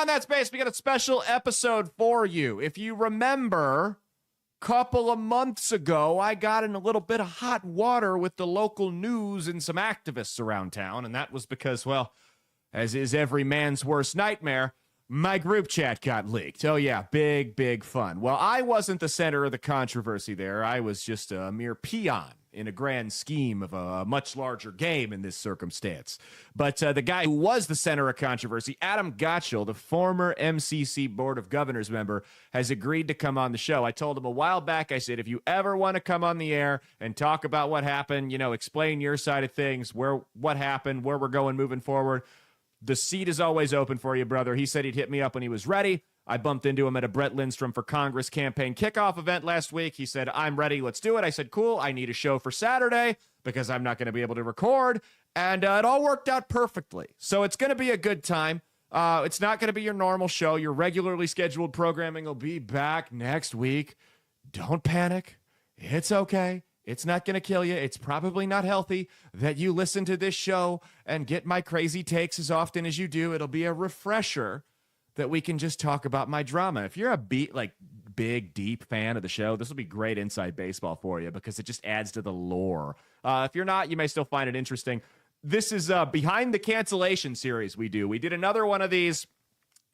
on that space, we got a special episode for you. If you remember, a couple of months ago, I got in a little bit of hot water with the local news and some activists around town, and that was because, well, as is every man's worst nightmare, my group chat got leaked. Oh yeah, big fun. Well, I wasn't the center of the controversy there. I was just a mere peon in a grand scheme of a much larger game in this circumstance. But the guy who was the center of controversy, Adam Gotschall, the former MCC Board of Governors member, has agreed to come on the show. I told him a while back, I said, if you ever want to come on the air and talk about what happened, you know, explain your side of things, what happened, where we're going moving forward, the seat is always open for you, brother. He said he'd hit me up when he was ready. I bumped into him at a Brett Lindstrom for Congress campaign kickoff event last week. He said, I'm ready. Let's do it. I said, cool. I need a show for Saturday because I'm not going to be able to record. And it all worked out perfectly. So it's going to be a good time. It's not going to be your normal show. Your regularly scheduled programming will be back next week. Don't panic. It's okay. It's not going to kill you. It's probably not healthy that you listen to this show and get my crazy takes as often as you do. It'll be a refresher that we can just talk about my drama. If you're a big, deep fan of the show, this will be great inside baseball for you because it just adds to the lore. If you're not, you may still find it interesting. This is behind the cancellation series we do. We did another one of these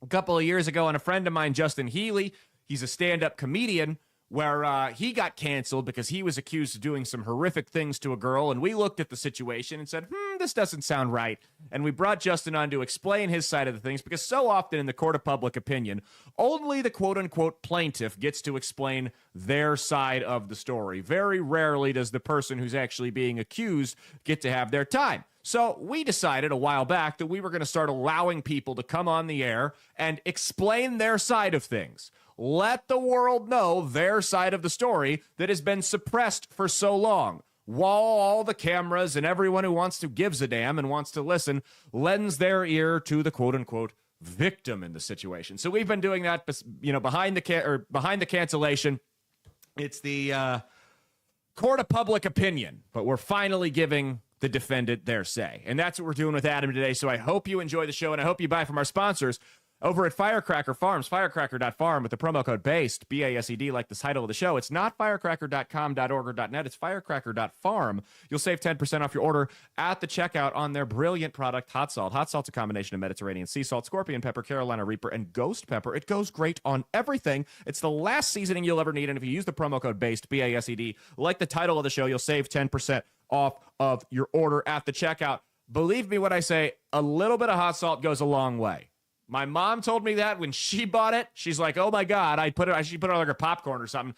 a couple of years ago, and a friend of mine, Justin Healy, he's a stand-up comedian, where he got canceled because he was accused of doing some horrific things to a girl, and we looked at the situation and said, this doesn't sound right. And we brought Justin on to explain his side of the things, because so often in the court of public opinion, only the quote-unquote plaintiff gets to explain their side of the story. Very rarely does the person who's actually being accused get to have their time. So we decided a while back that we were going to start allowing people to come on the air and explain their side of things. Let the world know their side of the story that has been suppressed for so long, while all the cameras and everyone who wants to gives a damn and wants to listen lends their ear to the quote-unquote victim in the situation. So we've been doing that, behind the cancellation. It's the court of public opinion, but we're finally giving the defendant their say. And that's what we're doing with Adam today. So I hope you enjoy the show, and I hope you buy from our sponsors over at Firecracker Farms, firecracker.farm with the promo code BASED, B-A-S-E-D, like the title of the show. It's not firecracker.com.org or .net. It's firecracker.farm. You'll save 10% off your order at the checkout on their brilliant product, Hot Salt. Hot Salt's a combination of Mediterranean sea salt, scorpion pepper, Carolina Reaper, and ghost pepper. It goes great on everything. It's the last seasoning you'll ever need, and if you use the promo code BASED, B-A-S-E-D, like the title of the show, you'll save 10% off of your order at the checkout. Believe me when I say a little bit of hot salt goes a long way. My mom told me that when she bought it. She's like, oh my God, she put it on like her popcorn or something.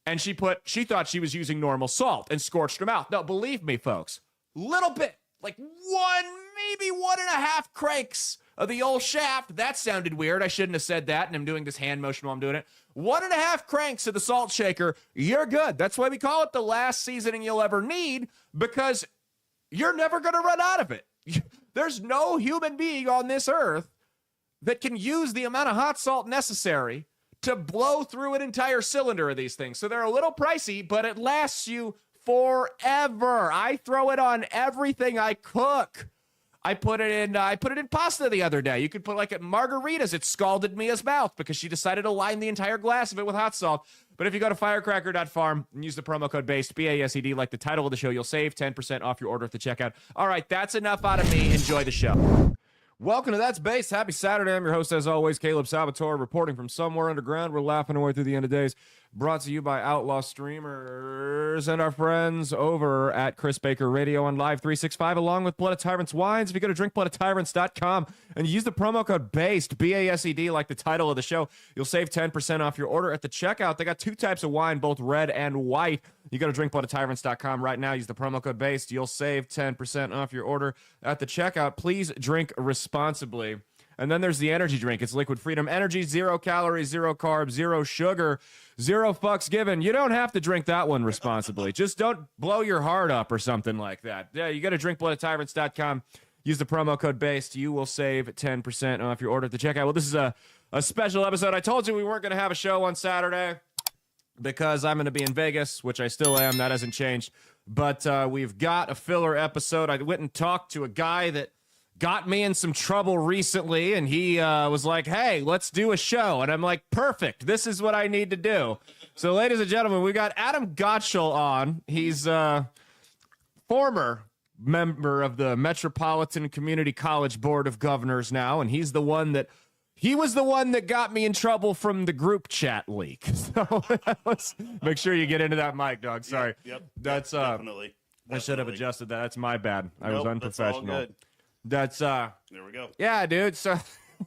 And she thought she was using normal salt and scorched her mouth. No, believe me, folks, little bit, like maybe 1.5 cranks of the old shaft. That sounded weird. I shouldn't have said that. And I'm doing this hand motion while I'm doing it. 1.5 cranks of the salt shaker. You're good. That's why we call it the last seasoning you'll ever need, because you're never going to run out of it. There's no human being on this earth that can use the amount of hot salt necessary to blow through an entire cylinder of these things. So they're a little pricey, but it lasts you forever. I throw it on everything I cook. I put it in pasta the other day. You could put like at margaritas. It scalded Mia's mouth because she decided to line the entire glass of it with hot salt. But if you go to firecracker.farm and use the promo code BASED, B-A-S-E-D, like the title of the show, you'll save 10% off your order at the checkout. All right, that's enough out of me. Enjoy the show. Welcome to That's Based. Happy Saturday. I'm your host, as always, Caleb Salvatore, reporting from somewhere underground. We're laughing away through the end of days. Brought to you by Outlaw Streamers and our friends over at Chris Baker Radio on Live 365, along with Blood of Tyrants Wines. If you go to drinkbloodofTyrants.com and use the promo code BASED, B-A-S-E-D, like the title of the show, you'll save 10% off your order at the checkout. They got 2 types of wine, both red and white. You go to drinkbloodofTyrants.com right now. Use the promo code BASED. You'll save 10% off your order at the checkout. Please drink responsibly. And then there's the energy drink. It's Liquid Freedom Energy, 0 calories, 0 carbs, 0 sugar, 0 fucks given. You don't have to drink that one responsibly. Just don't blow your heart up or something like that. Yeah, you go to drinkbloodofTyrants.com. Use the promo code BASED. You will save 10% off your order at the checkout. Well, this is a special episode. I told you we weren't going to have a show on Saturday because I'm going to be in Vegas, which I still am. That hasn't changed. But we've got a filler episode. I went and talked to a guy that got me in some trouble recently, and he was like, hey, let's do a show. And I'm like, perfect. This is what I need to do. So, ladies and gentlemen, we got Adam Gotschall on. He's former member of the Metropolitan Community College Board of Governors now, and he was the one that got me in trouble from the group chat leak. So let's make sure you get into that mic, dog. Sorry. Yep. That's definitely. I should have adjusted that. That's my bad. I was Nope, unprofessional. That's all good. That's There we go. yeah, dude. So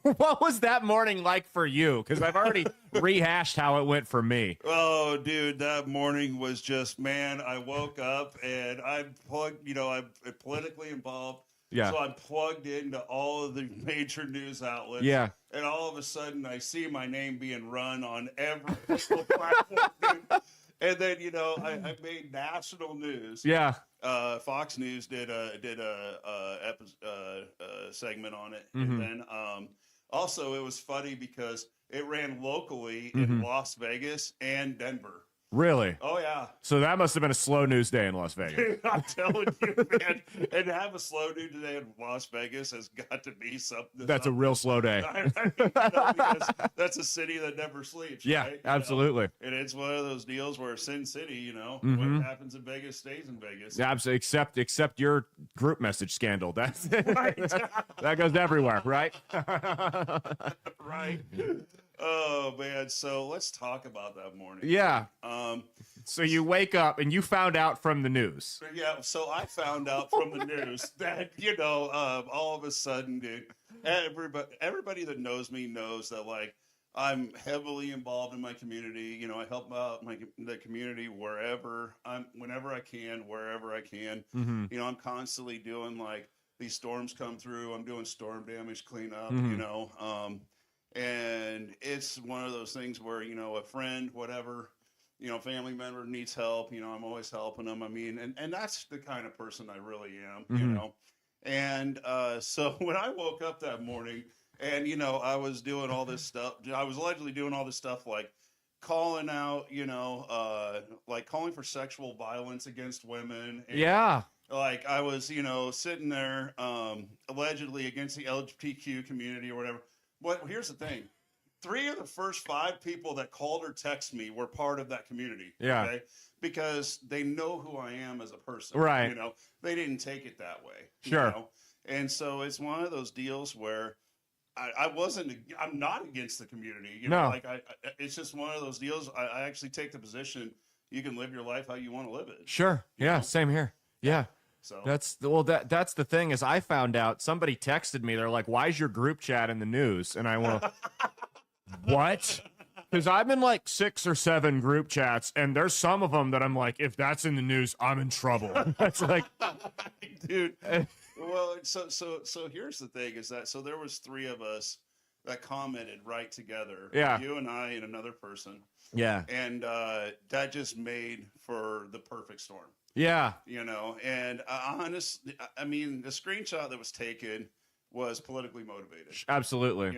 what was that morning like for you? Because I've already rehashed how it went for me. Oh, dude, that morning was just, man, I woke up and I'm plugged, I'm politically involved. Yeah. So I'm plugged into all of the major news outlets. Yeah. And all of a sudden I see my name being run on every single platform. Dude. And then, I made national news. Yeah. Fox News did a segment on it, Mm-hmm. and then also it was funny because it ran locally in Las Vegas and Denver. Really? Oh yeah. So that must have been a slow news day in Las Vegas. Dude, I'm telling you, man. And to have a slow news today in Las Vegas has got to be something. That's a real slow day. Because that's a city that never sleeps. Yeah, right? absolutely. And it's one of those deals where Sin City, what happens in Vegas stays in Vegas. Yeah, absolutely. Except your group message scandal. That's that goes everywhere, right? Right. Oh man. So let's talk about that morning. Yeah. So you wake up and you found out from the news. Yeah. So I found out from the news that all of a sudden, dude, everybody that knows me knows that like I'm heavily involved in my community. I help out the community whenever I can. Mm-hmm. I'm constantly doing like these storms come through. I'm doing storm damage cleanup. Mm-hmm. And it's one of those things where, a friend, whatever, family member needs help, I'm always helping them. I mean, and that's the kind of person I really am, Mm-hmm. And so when I woke up that morning and, I was doing all this stuff, I was allegedly doing all this stuff like calling out, like calling for sexual violence against women. And, Yeah. like I was, sitting there allegedly against the LGBTQ community or whatever. Well, here's the thing. 3 of the first 5 people that called or texted me were part of that community. Yeah. Okay? Because they know who I am as a person. Right. They didn't take it that way. Sure. And so it's one of those deals where I'm not against the community. No. It's just one of those deals. I actually take the position you can live your life how you want to live it. Sure. Yeah. Same here. Yeah. So that's the thing is I found out somebody texted me. They're like, why is your group chat in the news? And I went, what? Because I'm in like 6 or 7 group chats, and there's some of them that I'm like, if that's in the news, I'm in trouble. That's like, dude. Well, so here's the thing is that there was 3 of us that commented right together. Yeah. You and I and another person. yeah, And that just made for the perfect storm. yeah, And honestly, I mean, the screenshot that was taken was politically motivated. absolutely.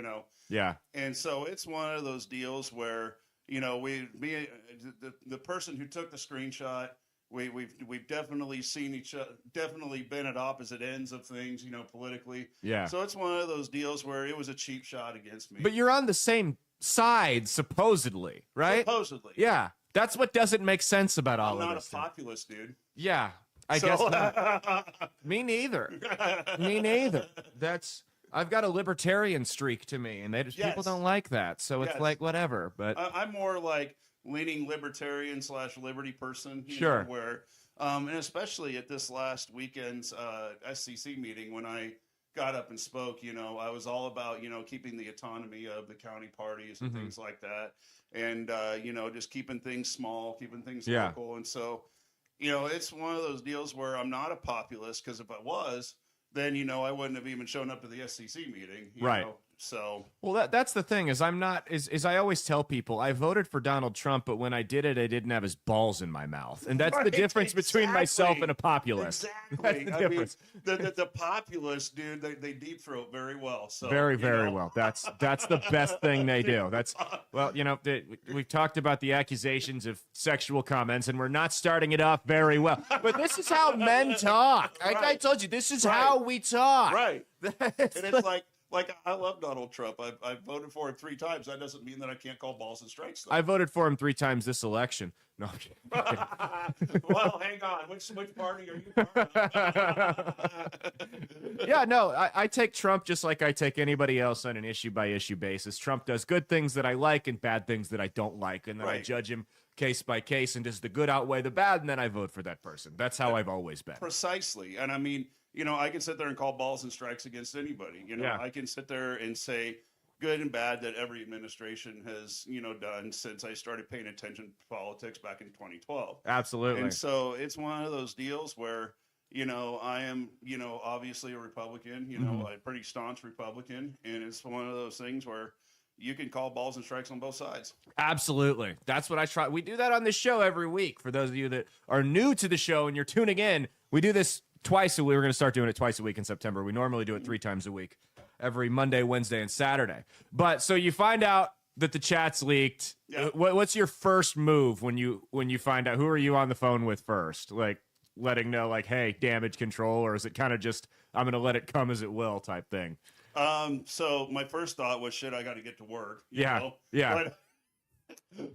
Yeah, And so it's one of those deals where, the person who took the screenshot, we've definitely seen each other, definitely been at opposite ends of things, politically. yeah. So it's one of those deals where it was a cheap shot against me. But you're on the same side, supposedly, right? Supposedly. Yeah. That's what doesn't make sense about all I'm of not this. a populist, dude. Yeah, I guess not. Me neither. Me neither. I've got a libertarian streak to me, and people Yes. don't like that. So it's Yes. like whatever. But I'm more like leaning libertarian / liberty person. Sure. Where, and especially at this last weekend's SCC meeting when I got up and spoke, I was all about, keeping the autonomy of the county parties and things like that. And, just keeping things small, keeping things local. And so, it's one of those deals where I'm not a populist because if I was, then, I wouldn't have even shown up to the SCC meeting. Right. So, well, that's the thing is I'm not is I always tell people I voted for Donald Trump, but when I did it, I didn't have his balls in my mouth, and that's the right, difference between myself and a populist. Exactly. That's the difference. Mean, the populist, dude, they deep throat very well. So very well. That's the best thing they do. That's well, we've talked about the accusations of sexual comments, and we're not starting it off very well. But this is how men talk. Right. I told you this is how we talk. Right. And it's like I love Donald Trump. I voted for him 3 times. That doesn't mean that I can't call balls and strikes, though. I voted for him 3 times this election. No, I'm kidding. Well, hang on. Which party are you part of? Yeah, no, I take Trump just like I take anybody else on an issue-by-issue basis. Trump does good things that I like and bad things that I don't like, and then I judge him case by case, and does the good outweigh the bad, and then I vote for that person. That's how I've always been. Precisely. And I mean, I can sit there and call balls and strikes against anybody. I can sit there and say good and bad that every administration has, done since I started paying attention to politics back in 2012. Absolutely. And so it's one of those deals where, I am, obviously a Republican, a pretty staunch Republican. And it's one of those things where you can call balls and strikes on both sides. Absolutely. That's what I try. We do that on this show every week. For those of you that are new to the show and you're tuning in, we do this twice a week. We're going to start doing it twice a week in September. We normally do it 3 times a week, every Monday, Wednesday, and Saturday. But so you find out that the chat's leaked. Yeah. What's your first move when you find out? Who are you on the phone with first? Like letting know, like, hey, damage control, or is it kind of just I'm going to let it come as it will type thing? So my first thought was, shit, I got to get to work. Yeah.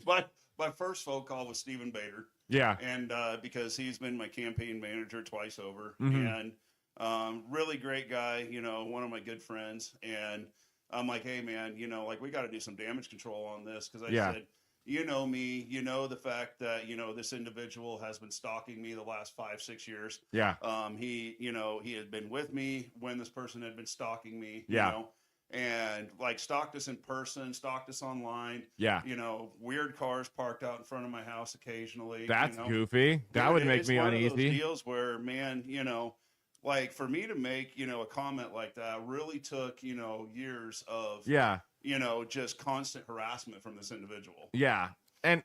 But my first phone call was Stephen Bader. Yeah. And because he's been my campaign manager twice over. Mm-hmm. And really great guy, one of my good friends. And I'm like, hey, man, we got to do some damage control on this. Because I said, you know me, the fact that, this individual has been stalking me the last 5-6 years. Yeah. He had been with me when this person had been stalking me. Yeah. And stalked us in person, stalked us online. Yeah. Weird cars parked out in front of my house occasionally. That's goofy. That would make me uneasy. It's one of those deals where, man, for me to make, a comment like that really took, years of, just constant harassment from this individual. Yeah. And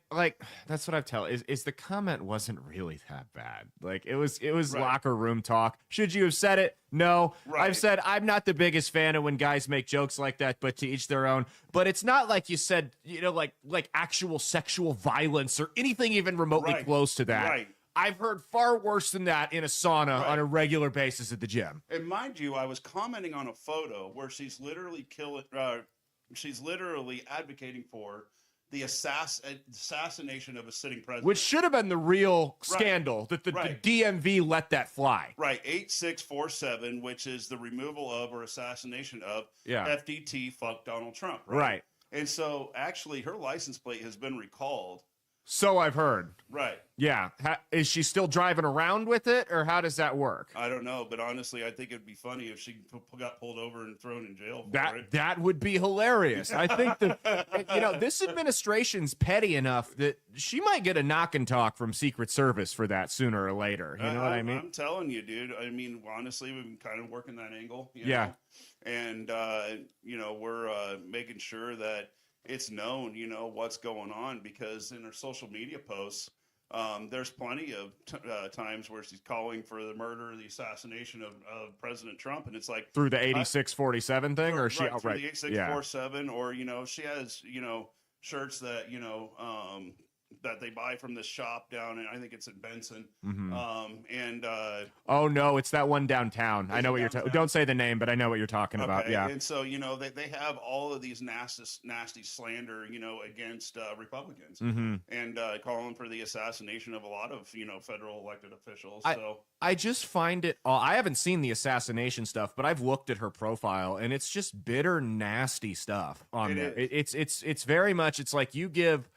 that's what I've told is the comment wasn't really that bad. It was locker room talk. Should you have said it? No. Right. I've said I'm not the biggest fan of when guys make jokes like that, but to each their own. But it's not like you said, like actual sexual violence or anything even remotely close to that. Right. I've heard far worse than that in a sauna on a regular basis at the gym. And mind you, I was commenting on a photo where she's literally advocating for the assassination of a sitting president. Which should have been the real scandal, that the DMV let that fly. Right, 8647, which is the removal of or assassination of FDT, fuck Donald Trump. Right. And so, actually, her license plate has been recalled. So I've heard. Right. Yeah. Is she still driving around with it, or how does that work? I don't know, but honestly, I think it'd be funny if she got pulled over and thrown in jail for it. That would be hilarious. I think that, this administration's petty enough that she might get a knock and talk from Secret Service for that sooner or later. You know what I mean? I'm telling you, dude. I mean, honestly, we've been kind of working that angle. You know? And, we're making sure that it's known, what's going on, because in her social media posts, there's plenty of times where she's calling for the murder or the assassination of President Trump. And it's like through the 8647 thing, or she outright the 8647, or, she has, shirts that, that they buy from this shop down, and I think it's in Benson. Mm-hmm. Oh no, it's that one downtown. I know what you're talking. Don't say the name, but I know what you're talking about. Yeah. And so they have all of these nasty slander against Republicans, and calling for the assassination of a lot of federal elected officials. I just find it. I haven't seen the assassination stuff, but I've looked at her profile, and it's just bitter, nasty stuff on there. It's very much. It's like you give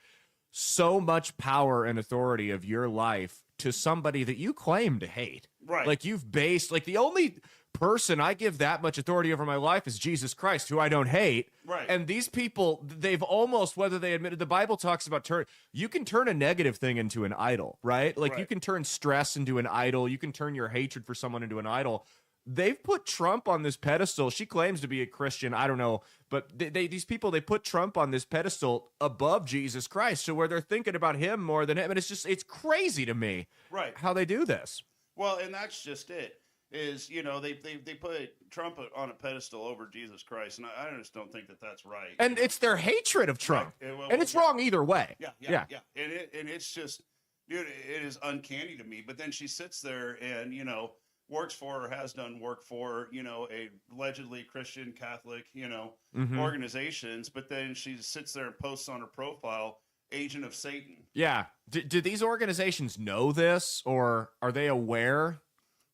so much power and authority of your life to somebody that you claim to hate. Right. Like you've based, the only person I give that much authority over my life is Jesus Christ, who I don't hate. Right. And these people, they've almost, whether they admit it, the Bible talks about you can turn a negative thing into an idol, right? You can turn stress into an idol. You can turn your hatred for someone into an idol. they've put Trump on this pedestal. She claims to be a Christian. I don't know. But these people, they put Trump on this pedestal above Jesus Christ. So where they're thinking about him more than him. And it's crazy to me how they do this. Well, and that's just it. Is, you know, they put Trump on a pedestal over Jesus Christ, and I just don't think that that's right. And it's their hatred of Trump, and it's wrong either way. Yeah. And it's just, dude, it is uncanny to me. But then she sits there and, you know, works for or has done work for, you know, a allegedly Christian Catholic, you know, organizations. But then she sits there and posts on her profile, agent of Satan. Yeah. Do these organizations know this, or are they aware?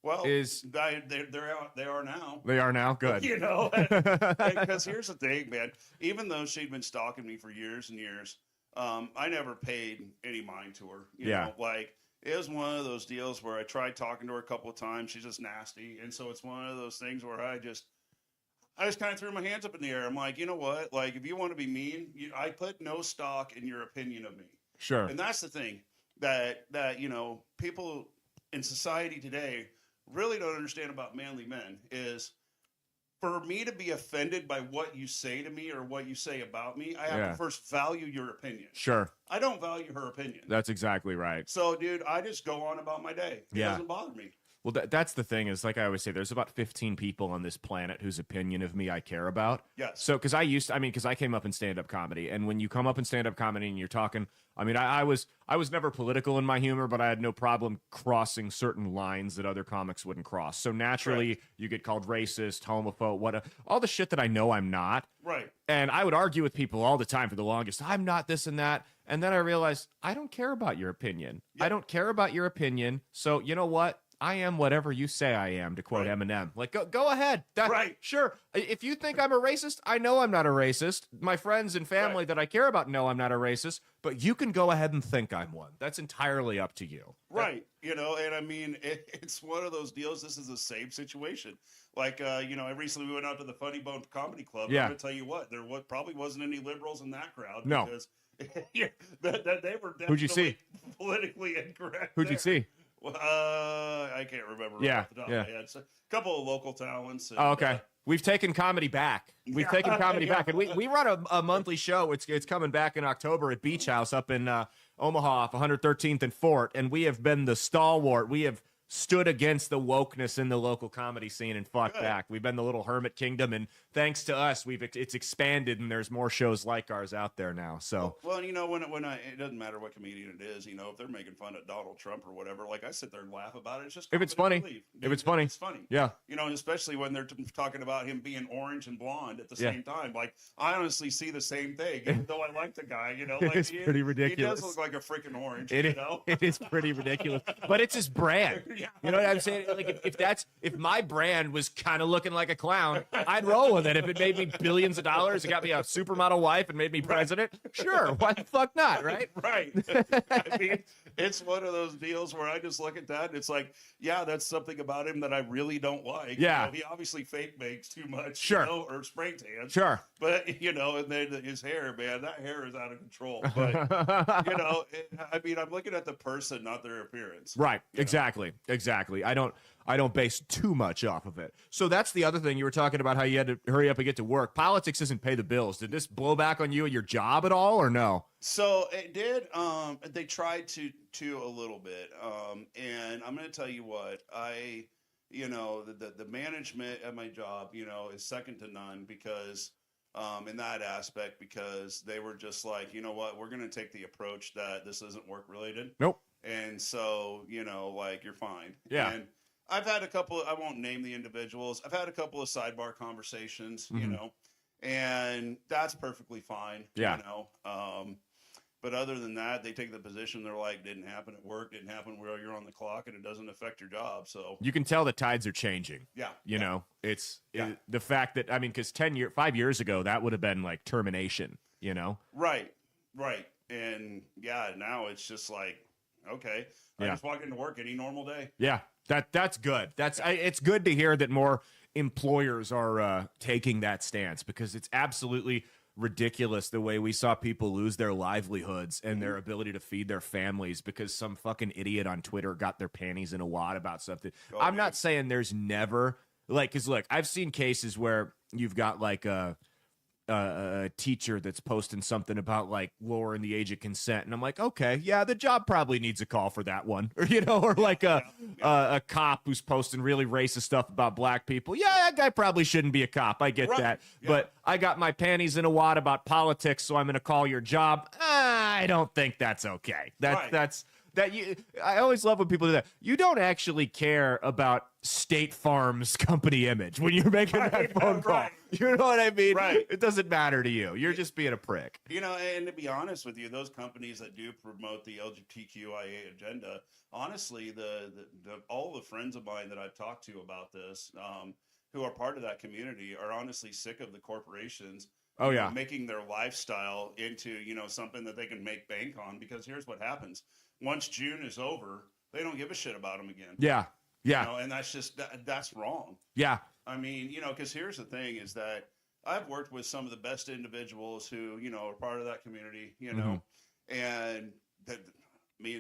Well, they are now. They are now? Good. You know, because here's the thing, man. Even though she'd been stalking me for years and years, I never paid any mind to her. You know, like, it was one of those deals where I tried talking to her a couple of times. She's just nasty. And so it's one of those things where I just kind of threw my hands up in the air. I'm like, you know what? Like, if you want to be mean, I put no stock in your opinion of me. Sure. And that's the thing that, you know, people in society today really don't understand about manly men is, for me to be offended by what you say to me or what you say about me, I have to first value your opinion. Sure. I don't value her opinion. That's exactly right. So, dude, I just go on about my day. It doesn't bother me. Well, that's the thing is, like I always say, there's about 15 people on this planet whose opinion of me I care about. Yes. So, because I came up in stand-up comedy, and when you come up in stand-up comedy and you're talking, I mean, I was never political in my humor, but I had no problem crossing certain lines that other comics wouldn't cross. So naturally, you get called racist, homophobe, all the shit that I know I'm not. Right. And I would argue with people all the time for the longest. I'm not this and that. And then I realized I don't care about your opinion. Yep. I don't care about your opinion. So you know what? I am whatever you say I am, to quote Eminem. Like, go ahead. Sure. If you think I'm a racist, I know I'm not a racist. My friends and family that I care about know I'm not a racist, but you can go ahead and think I'm one. That's entirely up to you. Right. You know, and I mean, it's one of those deals. This is the same situation. Like, you know, I recently went out to the Funny Bone Comedy Club. Yeah. I'm going to tell you what, there probably wasn't any liberals in that crowd. No. Because that they were definitely Who'd you see? Politically incorrect. Who'd you see? Well, I can't remember. Off the top of my head. So, a couple of local talents. And, okay. We've taken comedy back. We've taken comedy back. And we run a monthly show. It's coming back in October at Beach House up in Omaha off 113th and Fort. And we have been the stalwart. We have stood against the wokeness in the local comedy scene and fought back. We've been the little hermit kingdom, and thanks to us, it's expanded, and there's more shows like ours out there now. So, well, you know, when it doesn't matter what comedian it is, you know, if they're making fun of Donald Trump or whatever, like, I sit there and laugh about it. It's just if it's funny, it's funny. Yeah, you know, and especially when they're talking about him being orange and blonde at the same time. Like, I honestly see the same thing, even though I like the guy. You know, like, it's pretty ridiculous. He does look like a freaking orange. You know, it is pretty ridiculous, but it's his brand. You know what I'm saying? Like, if my brand was kind of looking like a clown, I'd roll with it. If it made me billions of dollars, it got me a supermodel wife, and made me president, sure, why the fuck not, right? Right. I mean, it's one of those deals where I just look at that and it's like, yeah, that's something about him that I really don't like. Yeah. You know, he obviously fake makes too much, sure, you know, or spray tan. Sure. But, you know, and then his hair, man, that hair is out of control. But, you know, I mean, I'm looking at the person, not their appearance. Right. Exactly. I don't base too much off of it. So that's the other thing. You were talking about how you had to hurry up and get to work. Politics doesn't pay the bills. Did this blow back on you and your job at all, or no? So it did. They tried to a little bit. And I'm going to tell you what, you know, the management at my job, you know, is second to none because in that aspect, because they were just like, you know what, we're going to take the approach that this isn't work related. Nope. And so, you know, like, you're fine. Yeah. And I've had a couple, I won't name the individuals. I've had a couple of sidebar conversations, you know, and that's perfectly fine. Yeah. You know, but other than that, they take the position. They're like, didn't happen at work, didn't happen where you're on the clock, and it doesn't affect your job. So you can tell the tides are changing. Yeah. You know, it's the fact that, I mean, because 5 years ago, that would have been like termination, you know? Right. And yeah, now it's just like, okay, I just walk into work any normal day. Yeah. That's good. It's good to hear that more employers are taking that stance, because it's absolutely ridiculous the way we saw people lose their livelihoods and their ability to feed their families because some fucking idiot on Twitter got their panties in a wad about something. I'm not saying there's never Like, because look, I've seen cases where you've got like a teacher that's posting something about like lowering the age of consent, and I'm like, okay, yeah, the job probably needs a call for that one, or or like a cop who's posting really racist stuff about black people. Yeah, that guy probably shouldn't be a cop. I get that, but I got my panties in a wad about politics, so I'm going to call your job. I don't think that's okay. I always love when people do that. You don't actually care about State Farm's company image when you're making that phone call. You know what I mean? Right. It doesn't matter to you. You're just being a prick. And to be honest with you, those companies that do promote the LGBTQIA agenda, honestly, all the friends of mine that I've talked to about this, who are part of that community, are honestly sick of the corporations making their lifestyle into, something that they can make bank on. Because here's what happens. Once June is over, they don't give a shit about them again. Yeah. Yeah. And that's just, that's wrong. Yeah. I mean, because here's the thing is that I've worked with some of the best individuals who, are part of that community, and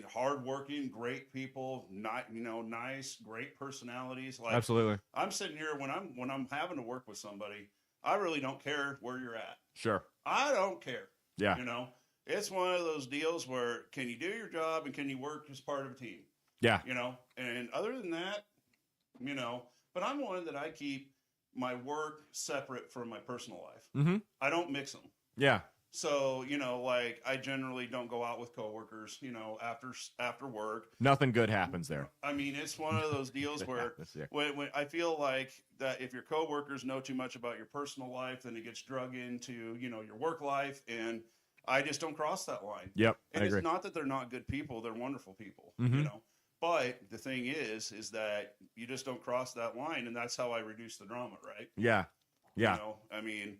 hardworking, great people, not, nice, great personalities. Like, absolutely. I'm sitting here when I'm having to work with somebody, I really don't care where you're at. Sure. I don't care. Yeah. It's one of those deals where can you do your job and can you work as part of a team? Yeah. And other than that, but I'm one that I keep my work separate from my personal life. Mm-hmm. I don't mix them. Yeah. So, like I generally don't go out with coworkers, after work. Nothing good happens there. I mean, it's one of those deals where when I feel like that if your coworkers know too much about your personal life, then it gets drug into, your work life, and I just don't cross that line. Yep. And I agree. It's not that they're not good people. They're wonderful people, Mm-hmm. But the thing is that you just don't cross that line. And that's how I reduce the drama, right? Yeah. Yeah. I mean,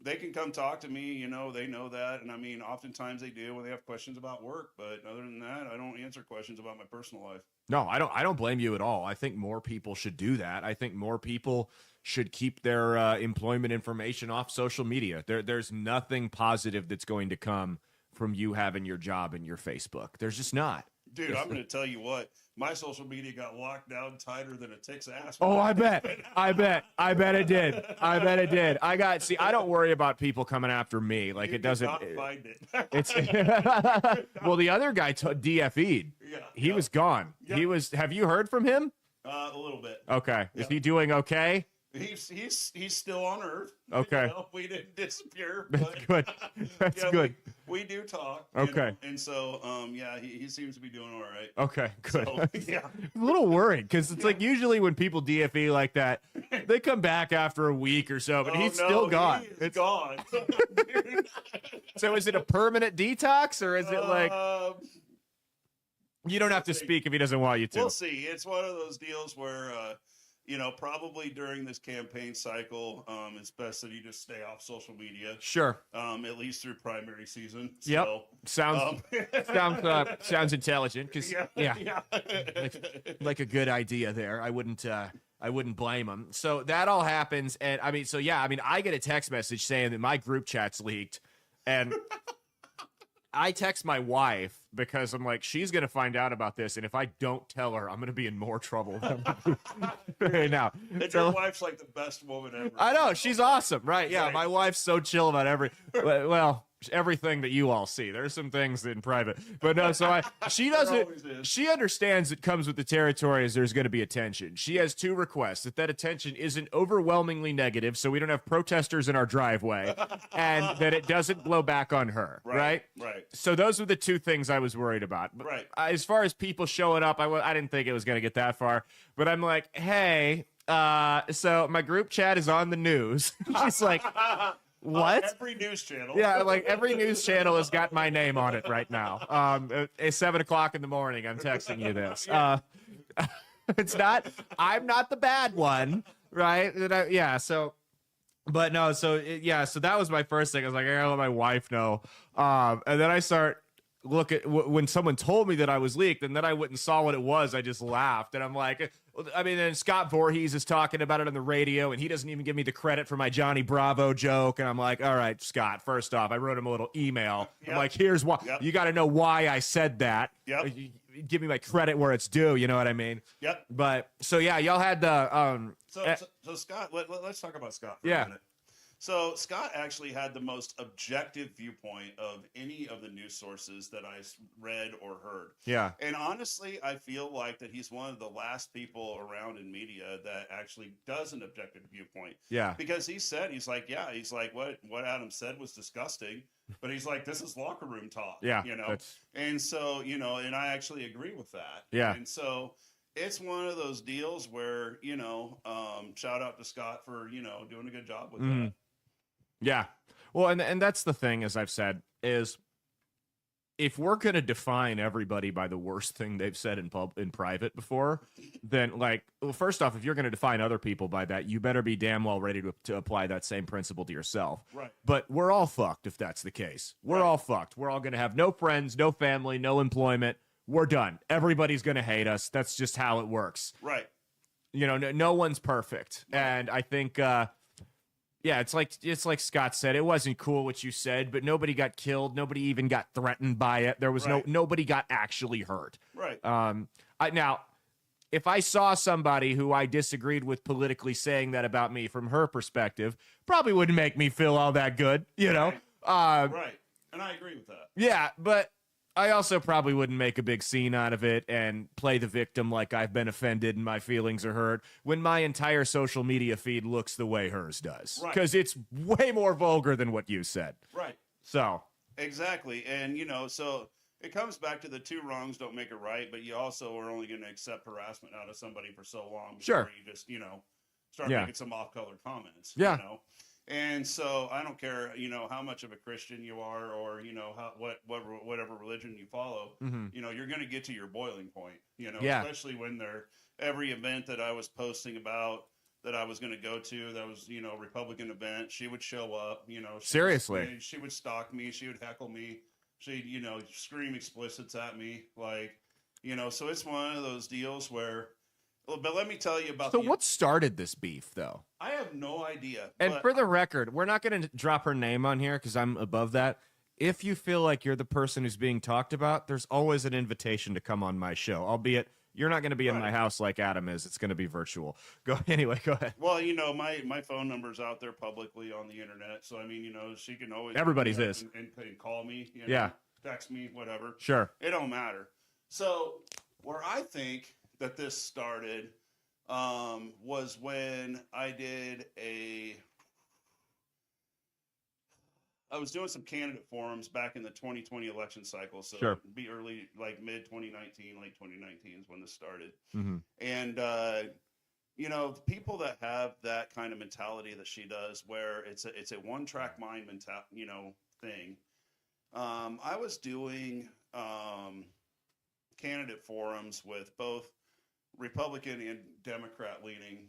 they can come talk to me, they know that. And I mean, oftentimes they do when they have questions about work. But other than that, I don't answer questions about my personal life. No, I don't blame you at all. I think more people should do that. I think more people should keep their employment information off social media. There's nothing positive that's going to come from you having your job in your Facebook. There's just not. Dude, I'm going to tell you what. My social media got locked down tighter than a tick's ass. Oh, I bet it did. I don't worry about people coming after me. Like, it doesn't. Find it. It's well, the other guy DFE'd. Yeah. He was gone. Yeah. Have you heard from him? A little bit. Okay. Is he doing okay? He's still on Earth. Okay. We didn't disappear. That's good. That's good. We do talk. Okay. And so, he seems to be doing all right. Okay, good. So, yeah. I'm a little worried because it's like usually when people DFE like that, they come back after a week or so, but he's still gone. It's gone. So is it a permanent detox or is it like you don't have to speak if he doesn't want you to? We'll see. It's one of those deals where probably during this campaign cycle, it's best that you just stay off social media. Sure. At least through primary season. Yep. So, sounds intelligent. Cause like a good idea there. I wouldn't blame him. So that all happens, and I get a text message saying that my group chat's leaked, and I text my wife because I'm like, she's going to find out about this. And if I don't tell her, I'm going to be in more trouble right now. And your wife's like the best woman ever. I know. She's awesome. Right. Yeah. Right. My wife's so chill about everything that you all see. There's some things in private, but no, she understands it comes with the territory as there's going to be attention. She has two requests: that attention isn't overwhelmingly negative, so we don't have protesters in our driveway, and that it doesn't blow back on her. Right. So those were the two things I was worried about. Right. As far as people showing up, I didn't think it was going to get that far, but I'm like, hey, so my group chat is on the news. She's like, what? Every news channel. Yeah, like every news channel has got my name on it right now. It's 7 o'clock in the morning. I'm texting you this. It's not. I'm not the bad one, right? So that was my first thing. I was like, I gotta let my wife know. And then I start look at when someone told me that I was leaked, and then I went and saw what it was. I just laughed, and I'm like, then Scott Voorhees is talking about it on the radio, and he doesn't even give me the credit for my Johnny Bravo joke. And I'm like, all right, Scott, first off, I wrote him a little email. I'm like, here's why. You got to know why I said that. give me my credit where it's due. You know what I mean? Yep. But so yeah, y'all had the So Scott, let's talk about Scott for a minute. So Scott actually had the most objective viewpoint of any of the news sources that I read or heard. Yeah. And honestly, I feel like that he's one of the last people around in media that actually does an objective viewpoint. Yeah. Because he's like, what Adam said was disgusting, but he's like, this is locker room talk. Yeah. And so, and I actually agree with that. Yeah. And so it's one of those deals where, shout out to Scott for, doing a good job with that. Yeah. Well, and that's the thing, as I've said, is if we're going to define everybody by the worst thing they've said in private before, then first off, if you're going to define other people by that, you better be damn well ready to apply that same principle to yourself. Right. But we're all fucked if that's the case. We're all fucked. We're all going to have no friends, no family, no employment. We're done. Everybody's going to hate us. That's just how it works. Right. No one's perfect. Right. And I think, it's like Scott said, it wasn't cool what you said, but nobody got killed. Nobody even got threatened by it. There was nobody got actually hurt. Right. Now, if I saw somebody who I disagreed with politically saying that about me from her perspective, probably wouldn't make me feel all that good, Right. Right. And I agree with that. Yeah, but I also probably wouldn't make a big scene out of it and play the victim like I've been offended and my feelings are hurt when my entire social media feed looks the way hers does. Because it's way more vulgar than what you said. Right. So. Exactly. And, so it comes back to the two wrongs don't make it right, but you also are only going to accept harassment out of somebody for so long before you just, start making some off-color comments. Yeah. And so I don't care, how much of a Christian you are or, whatever religion you follow, you're going to get to your boiling point, especially when every event that I was posting about that I was going to go to, that was, Republican event, she would show up, seriously, she would stalk me. She would heckle me. She'd, scream explicits at me. So it's one of those deals where, but let me tell you about. So what started this beef, though? I have no idea. And for the record, we're not going to drop her name on here because I'm above that. If you feel like you're the person who's being talked about, there's always an invitation to come on my show. Albeit you're not going to be in my house like Adam is. It's going to be virtual. Go ahead. Well, my phone number's out there publicly on the internet, so I mean, she can always everybody's is and call me. Text me, whatever. Sure, it don't matter. So where I think that this started was when I was doing some candidate forums back in the 2020 election cycle. So it'd be early, like mid 2019, late 2019 is when this started. Mm-hmm. And, people that have that kind of mentality that she does, where it's a one-track mind thing. I was doing candidate forums with both Republican and Democrat leaning,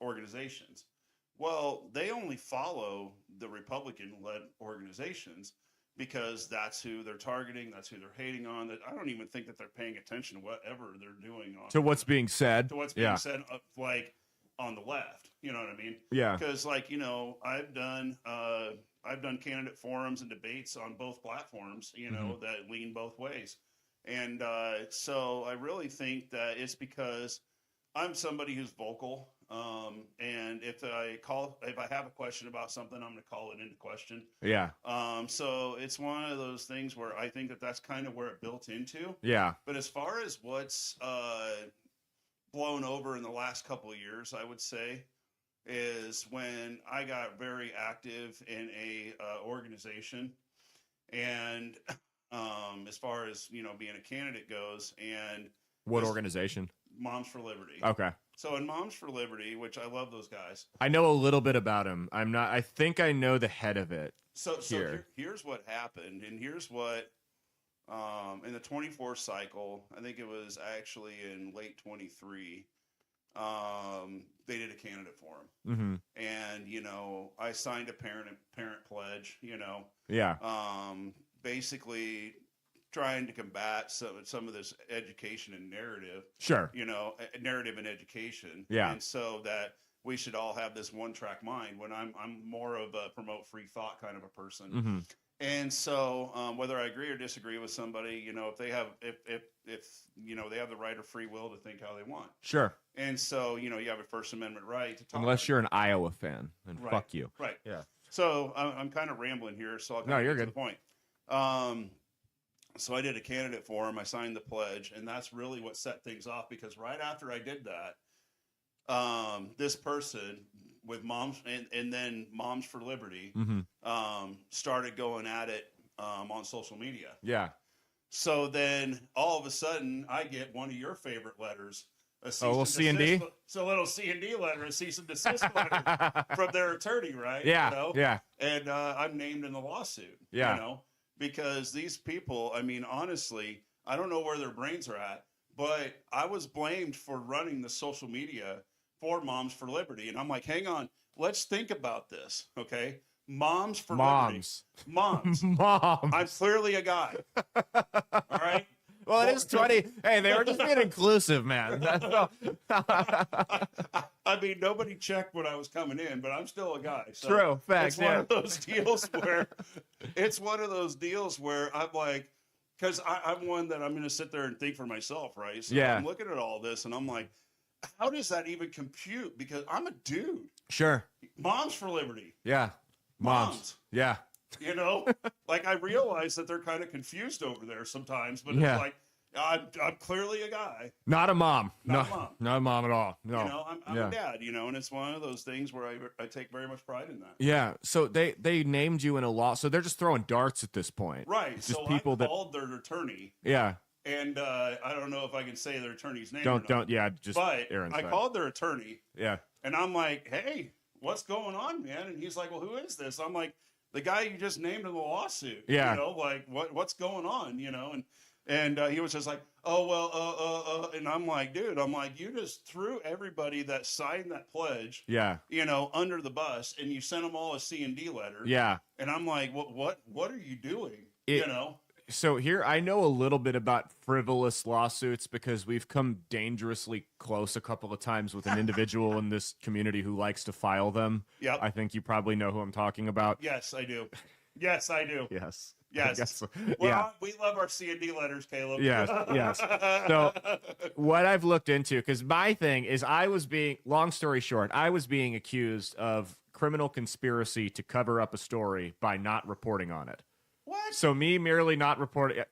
organizations. Well, they only follow the Republican-led organizations because that's who they're targeting, that's who they're hating on. That I don't even think that they're paying attention to whatever they're doing to what's being said. To what's being said, on the left. You know what I mean? Yeah. Because I've done candidate forums and debates on both platforms, that lean both ways. And so I really think that it's because I'm somebody who's vocal. And if I have a question about something, I'm going to call it into question. Yeah. So it's one of those things where I think that that's kind of where it built into. Yeah. But as far as what's blown over in the last couple of years, I would say, is when I got very active in a organization, and as far as being a candidate goes, and what organization? Moms for Liberty. Okay. So in Moms for Liberty, which I love those guys. I know a little bit about them. I think I know the head of it. So here's what happened, and here's what in the 24 cycle, I think it was actually in late 23. They did a candidate forum, and I signed a parent pledge. Yeah. Basically trying to combat some of this education and narrative. Sure. Narrative and education. Yeah. And so that we should all have this one track mind when I'm more of a promote free thought kind of a person. And so, whether I agree or disagree with somebody, if they have, if they have the right of free will to think how they want. Sure. And so, you have a First Amendment right to talk. Unless you're an Iowa fan, then Right. fuck you. Right. Yeah. So I'm kind of rambling here, so I'll No, you're get to good. the point. So I did a candidate for him. I signed the pledge, and that's really what set things off, because right after I did that, this person with Moms and then Moms for Liberty started going at it on social media. Yeah. So then all of a sudden I get one of your favorite letters. A little C&D? So a little C&D letter, a cease and desist letter from their attorney, right? Yeah. Yeah. And I'm named in the lawsuit. Yeah. Because these people, I mean, honestly, I don't know where their brains are at, but I was blamed for running the social media for Moms for Liberty. And I'm like, hang on, let's think about this, okay? Moms for Liberty. Moms. Moms. I'm clearly a guy. All right? Well, it is 20. Hey, they were just being inclusive, man. I mean, nobody checked when I was coming in, but I'm still a guy. So True. Facts. It's one of those deals where I'm like, because I'm one that I'm going to sit there and think for myself, right? So I'm looking at all this and I'm like, how does that even compute? Because I'm a dude. Sure. Moms for Liberty. Yeah. Moms. Yeah. Like I realize that they're kind of confused over there sometimes, but it's like, I'm clearly a guy. Not a mom. Not a mom. Not a mom at all. No. I'm a dad, and it's one of those things where I take very much pride in that. Yeah. So they named you in a law. So they're just throwing darts at this point. Right. Just so people I called their attorney. Yeah. And I don't know if I can say their attorney's name. Don't. Yeah. Just. But Aaron's I called their attorney. Yeah. And I'm like, hey, what's going on, man? And he's like, well, who is this? I'm like, the guy you just named in the lawsuit. Yeah. Like what's going on? And he was just like, oh, well, and I'm like, dude, you just threw everybody that signed that pledge, under the bus, and you sent them all a C&D letter. Yeah. And I'm like, what are you doing? So here, I know a little bit about frivolous lawsuits because we've come dangerously close a couple of times with an individual in this community who likes to file them. Yep. I think you probably know who I'm talking about. Yes, I do. Yes, I do. Yes. Yes. Well, we love our C&D letters, Caleb. Yes. So what I've looked into, because my thing is long story short, I was being accused of criminal conspiracy to cover up a story by not reporting on it. What? So me merely not reporting,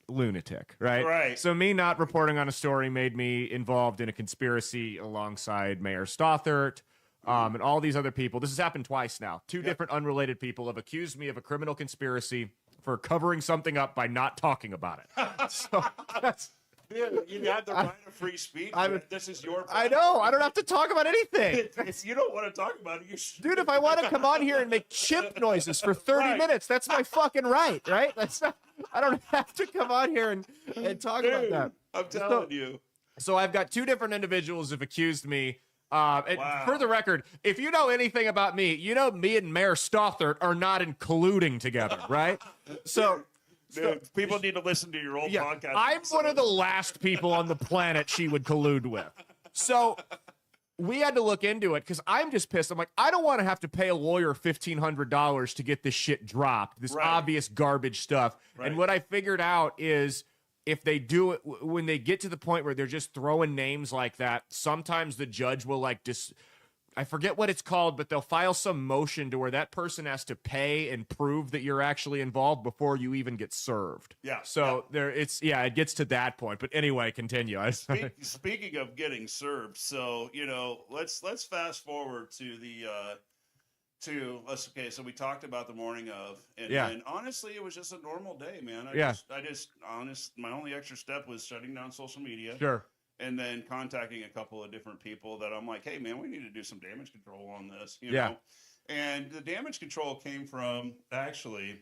lunatic, right? Right. So me not reporting on a story made me involved in a conspiracy alongside Mayor Stothert, and all these other people. This has happened twice now. Two different unrelated people have accused me of a criminal conspiracy for covering something up by not talking about it. So that's... Dude, you have the right of free speech. This is your... I know. I don't have to talk about anything. If you don't want to talk about it, you should. Dude, if I want to come on here and make chimp noises for 30 minutes, that's my fucking right? That's not... I don't have to come on here and talk about that. I'm telling you. So I've got two different individuals who've accused me. And for the record, if you know anything about me, me and Mayor Stothert are not in colluding together, right? So... Dude, people need to listen to your old podcast. I'm one of the last people on the planet she would collude with. So we had to look into it because I'm just pissed. I'm like, I don't want to have to pay a lawyer $1,500 to get this shit dropped, this obvious garbage stuff. Right. And what I figured out is if they do it, when they get to the point where they're just throwing names like that, sometimes the judge will I forget what it's called, but they'll file some motion to where that person has to pay and prove that you're actually involved before you even get served. Yeah. So it gets to that point. But anyway, continue. Speaking of getting served, so let's fast forward to so we talked about the morning of, and honestly, it was just a normal day, man. My only extra step was shutting down social media. Sure. And then contacting a couple of different people that I'm like, hey, man, we need to do some damage control on this, know? And the damage control came from actually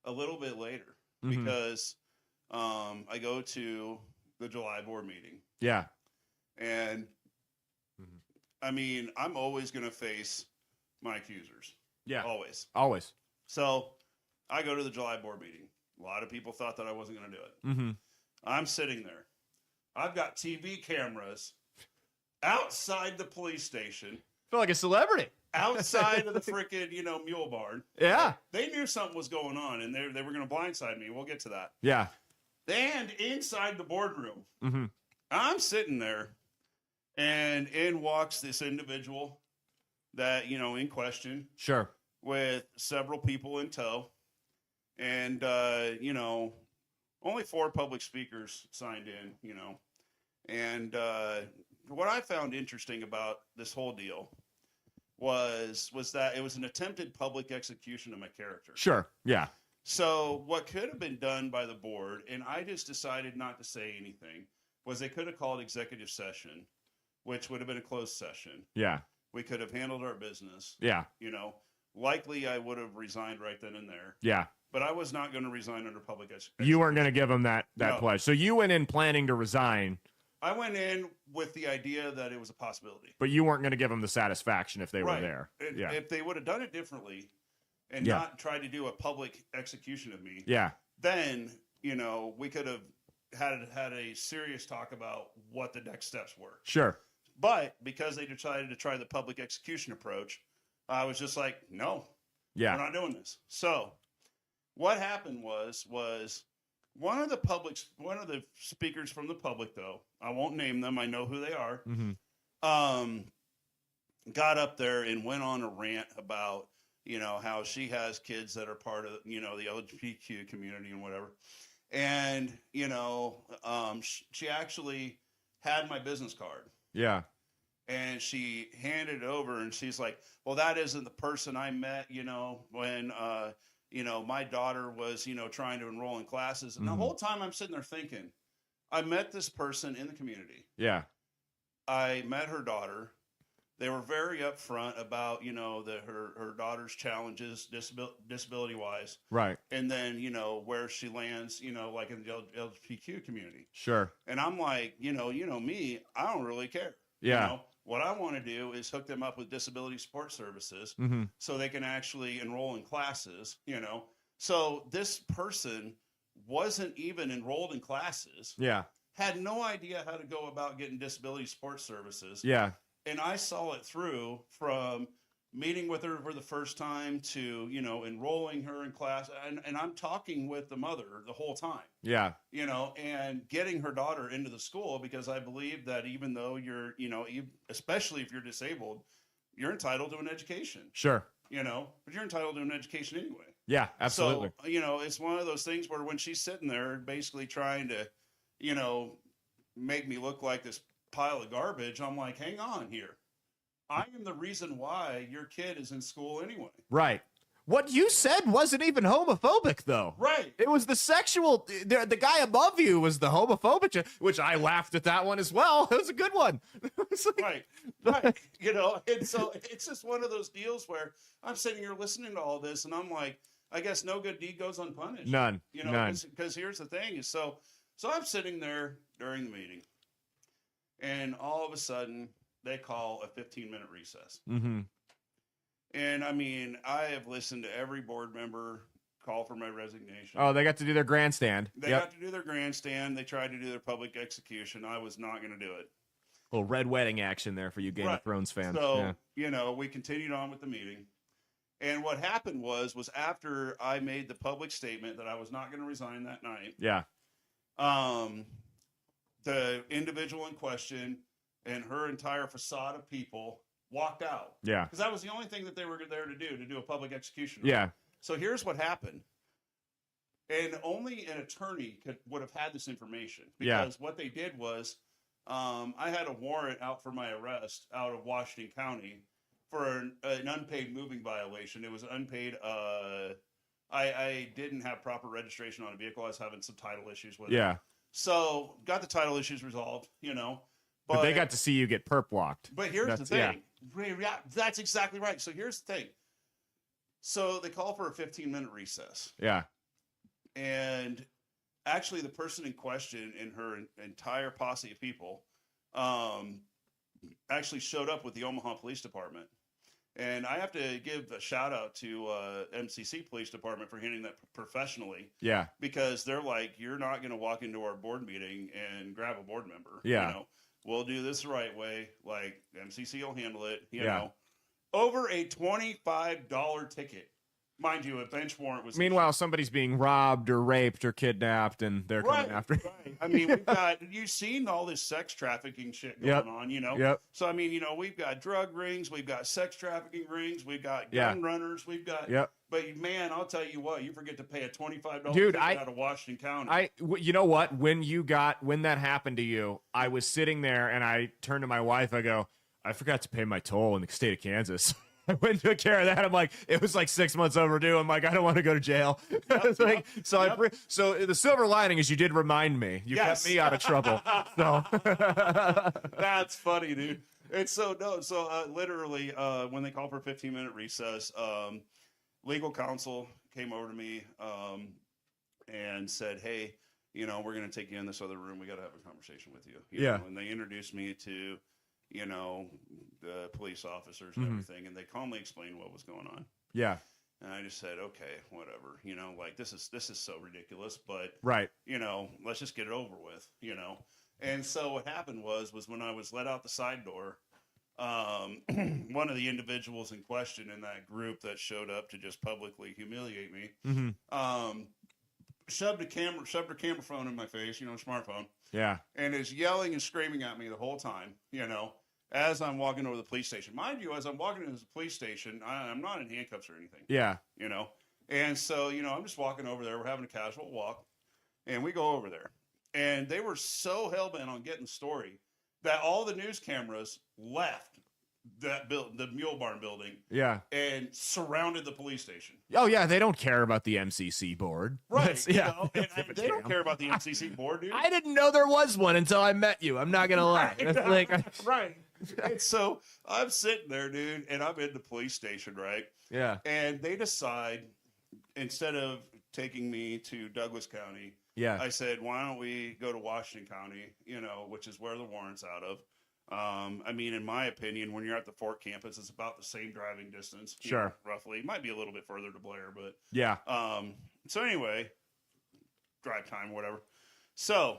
a little bit later because I go to the July board meeting. Yeah. And I mean, I'm always going to face my accusers. Yeah. Always. So I go to the July board meeting. A lot of people thought that I wasn't going to do it. Mm-hmm. I'm sitting there. I've got TV cameras outside the police station Feel like a celebrity. outside of the freaking, mule barn. Yeah. They knew something was going on, and they were going to blindside me. We'll get to that. Yeah. And inside the boardroom, Mm-hmm. I'm sitting there, and in walks this individual that, in question, Sure. with several people in tow. And, only 4 public speakers signed in, And what I found interesting about this whole deal was that it was an attempted public execution of my character. Sure. Yeah. So what could have been done by the board, and I just decided not to say anything, was they could have called executive session, which would have been a closed session. Yeah. We could have handled our business. Yeah. Likely I would have resigned right then and there. Yeah. But I was not going to resign under public execution. You weren't going to give them that No. pledge. So you went in planning to resign, I went in with the idea that it was a possibility. but you weren't going to give them the satisfaction if they were Right. there. If, Yeah. if they would have done it differently and Yeah. not tried to do a public execution of me, Yeah. then, we could have had a serious talk about what the next steps were. Sure. But because they decided to try the public execution approach, I was just like, no, Yeah. we're not doing this. So what happened was one of the speakers from the public, though, I won't name them, I know who they are, Mm-hmm. got up there and went on a rant about, how she has kids that are part of, the LGBTQ community and whatever. And, she actually had my business card. Yeah. And she handed it over, and she's like, well, that isn't the person I met, when, my daughter was, trying to enroll in classes. And the whole time I'm sitting there thinking, I met this person in the community. Yeah. I met her daughter. They were very upfront about, her daughter's challenges, disability wise. Right. And then, where she lands, like in the LGBTQ community. Sure. And I'm like, me, I don't really care. Yeah. What I want to do is hook them up with disability support services Mm-hmm. so they can actually enroll in classes, So this person wasn't even enrolled in classes, Yeah. had no idea how to go about getting disability support services. Yeah. And I saw it through from meeting with her for the first time to, enrolling her in class. And I'm talking with the mother the whole time. Yeah. And getting her daughter into the school, because I believe that even though you're, especially if you're disabled, you're entitled to an education, Sure. but you're entitled to an education anyway. Yeah. Absolutely. So, it's one of those things where when she's sitting there basically trying to, make me look like this pile of garbage, I'm like, hang on here. I am the reason why your kid is in school anyway. Right. What you said wasn't even homophobic, though. Right. It was the sexual. The guy above you was the homophobic, which I laughed at that one as well. It was a good one. It's like, Right. And so it's just one of those deals where I'm sitting here listening to all this, and I'm like, I guess no good deed goes unpunished. None. None. Because here's the thing is so I'm sitting there during the meeting, and all of a sudden they call a 15-minute recess. Mm-hmm. And I mean, I have listened to every board member call for my resignation. Oh, they got to do their grandstand. They got to do their grandstand. They tried to do their public execution. I was not going to do it. Little red wedding action there for you Game of Thrones fans. So, we continued on with the meeting. And what happened was after I made the public statement that I was not going to resign that night, Yeah. the individual in question and her entire facade of people walked out. Yeah. Because that was the only thing that they were there to do a public execution. Yeah. So here's what happened. And only an attorney would have had this information. Because what they did was, I had a warrant out for my arrest out of Washington County for an unpaid moving violation. It was unpaid. I didn't have proper registration on a vehicle. I was having some title issues with it. Yeah. So got the title issues resolved, But they got to see you get perp walked. But here's the thing. Yeah, that's exactly right. So here's the thing. So they call for a 15-minute recess. Yeah. And actually the person in question and her entire posse of people actually showed up with the Omaha Police Department. And I have to give a shout out to MCC Police Department for handling that professionally. Yeah. Because they're like, you're not going to walk into our board meeting and grab a board member. Yeah. We'll do this the right way. Like MCC will handle it. You Yeah. know. over a $25 ticket. Mind you, a bench warrant was Meanwhile, somebody's being robbed or raped or kidnapped, and they're coming after. Right. I mean, you've seen all this sex trafficking shit going on, you know? Yep. So, I mean, you know, we've got drug rings, we've got sex trafficking rings, we've got gun runners, we've got. Yep. But, man, I'll tell you what, you forget to pay a $25 Dude, ticket out of Washington County. You know what? When that happened to you, I was sitting there and I turned to my wife. I go, I forgot to pay my toll in the state of Kansas. I went and took care of that. I'm like, it was like 6 months overdue. I'm like, I don't want to go to jail. So the silver lining is you did remind me. You kept me out of trouble. So that's funny, dude. And so literally, when they called for a 15-minute recess, legal counsel came over to me and said, "Hey, you know, we're going to take you in this other room. We got to have a conversation with you." You know? And they introduced me to, you know, the police officers and everything, and they calmly explained what was going on. Yeah. And I just said, okay, whatever. You know, like this is so ridiculous, but you know, let's just get it over with, you know. And so what happened was when I was let out the side door, one of the individuals in question in that group that showed up to just publicly humiliate me, shoved her camera phone in my face, you know, smartphone. Yeah. And is yelling and screaming at me the whole time, you know, as I'm walking over to the police station. Mind you, as I'm walking into the police station, I'm not in handcuffs or anything. Yeah. You know? And so, you know, I'm just walking over there. We're having a casual walk. And we go over there. And they were so hell-bent on getting the story that all the news cameras left the Mule Barn building. Yeah. And surrounded the police station. Oh, yeah. They don't care about the MCC board. Right. Yeah. You know? And they don't care about the MCC board, dude. I didn't know there was one until I met you. I'm not going to lie. That's like, right. And so I'm sitting there, dude, and I'm in the police station, right? Yeah. And they decide, instead of taking me to Douglas County, I said, why don't we go to Washington County, you know, which is where the warrant's out of. I mean, in my opinion, when you're at the Fort campus, it's about the same driving distance. Sure. Know, roughly. It might be a little bit further to Blair, but. Yeah. So anyway, drive time, whatever. So,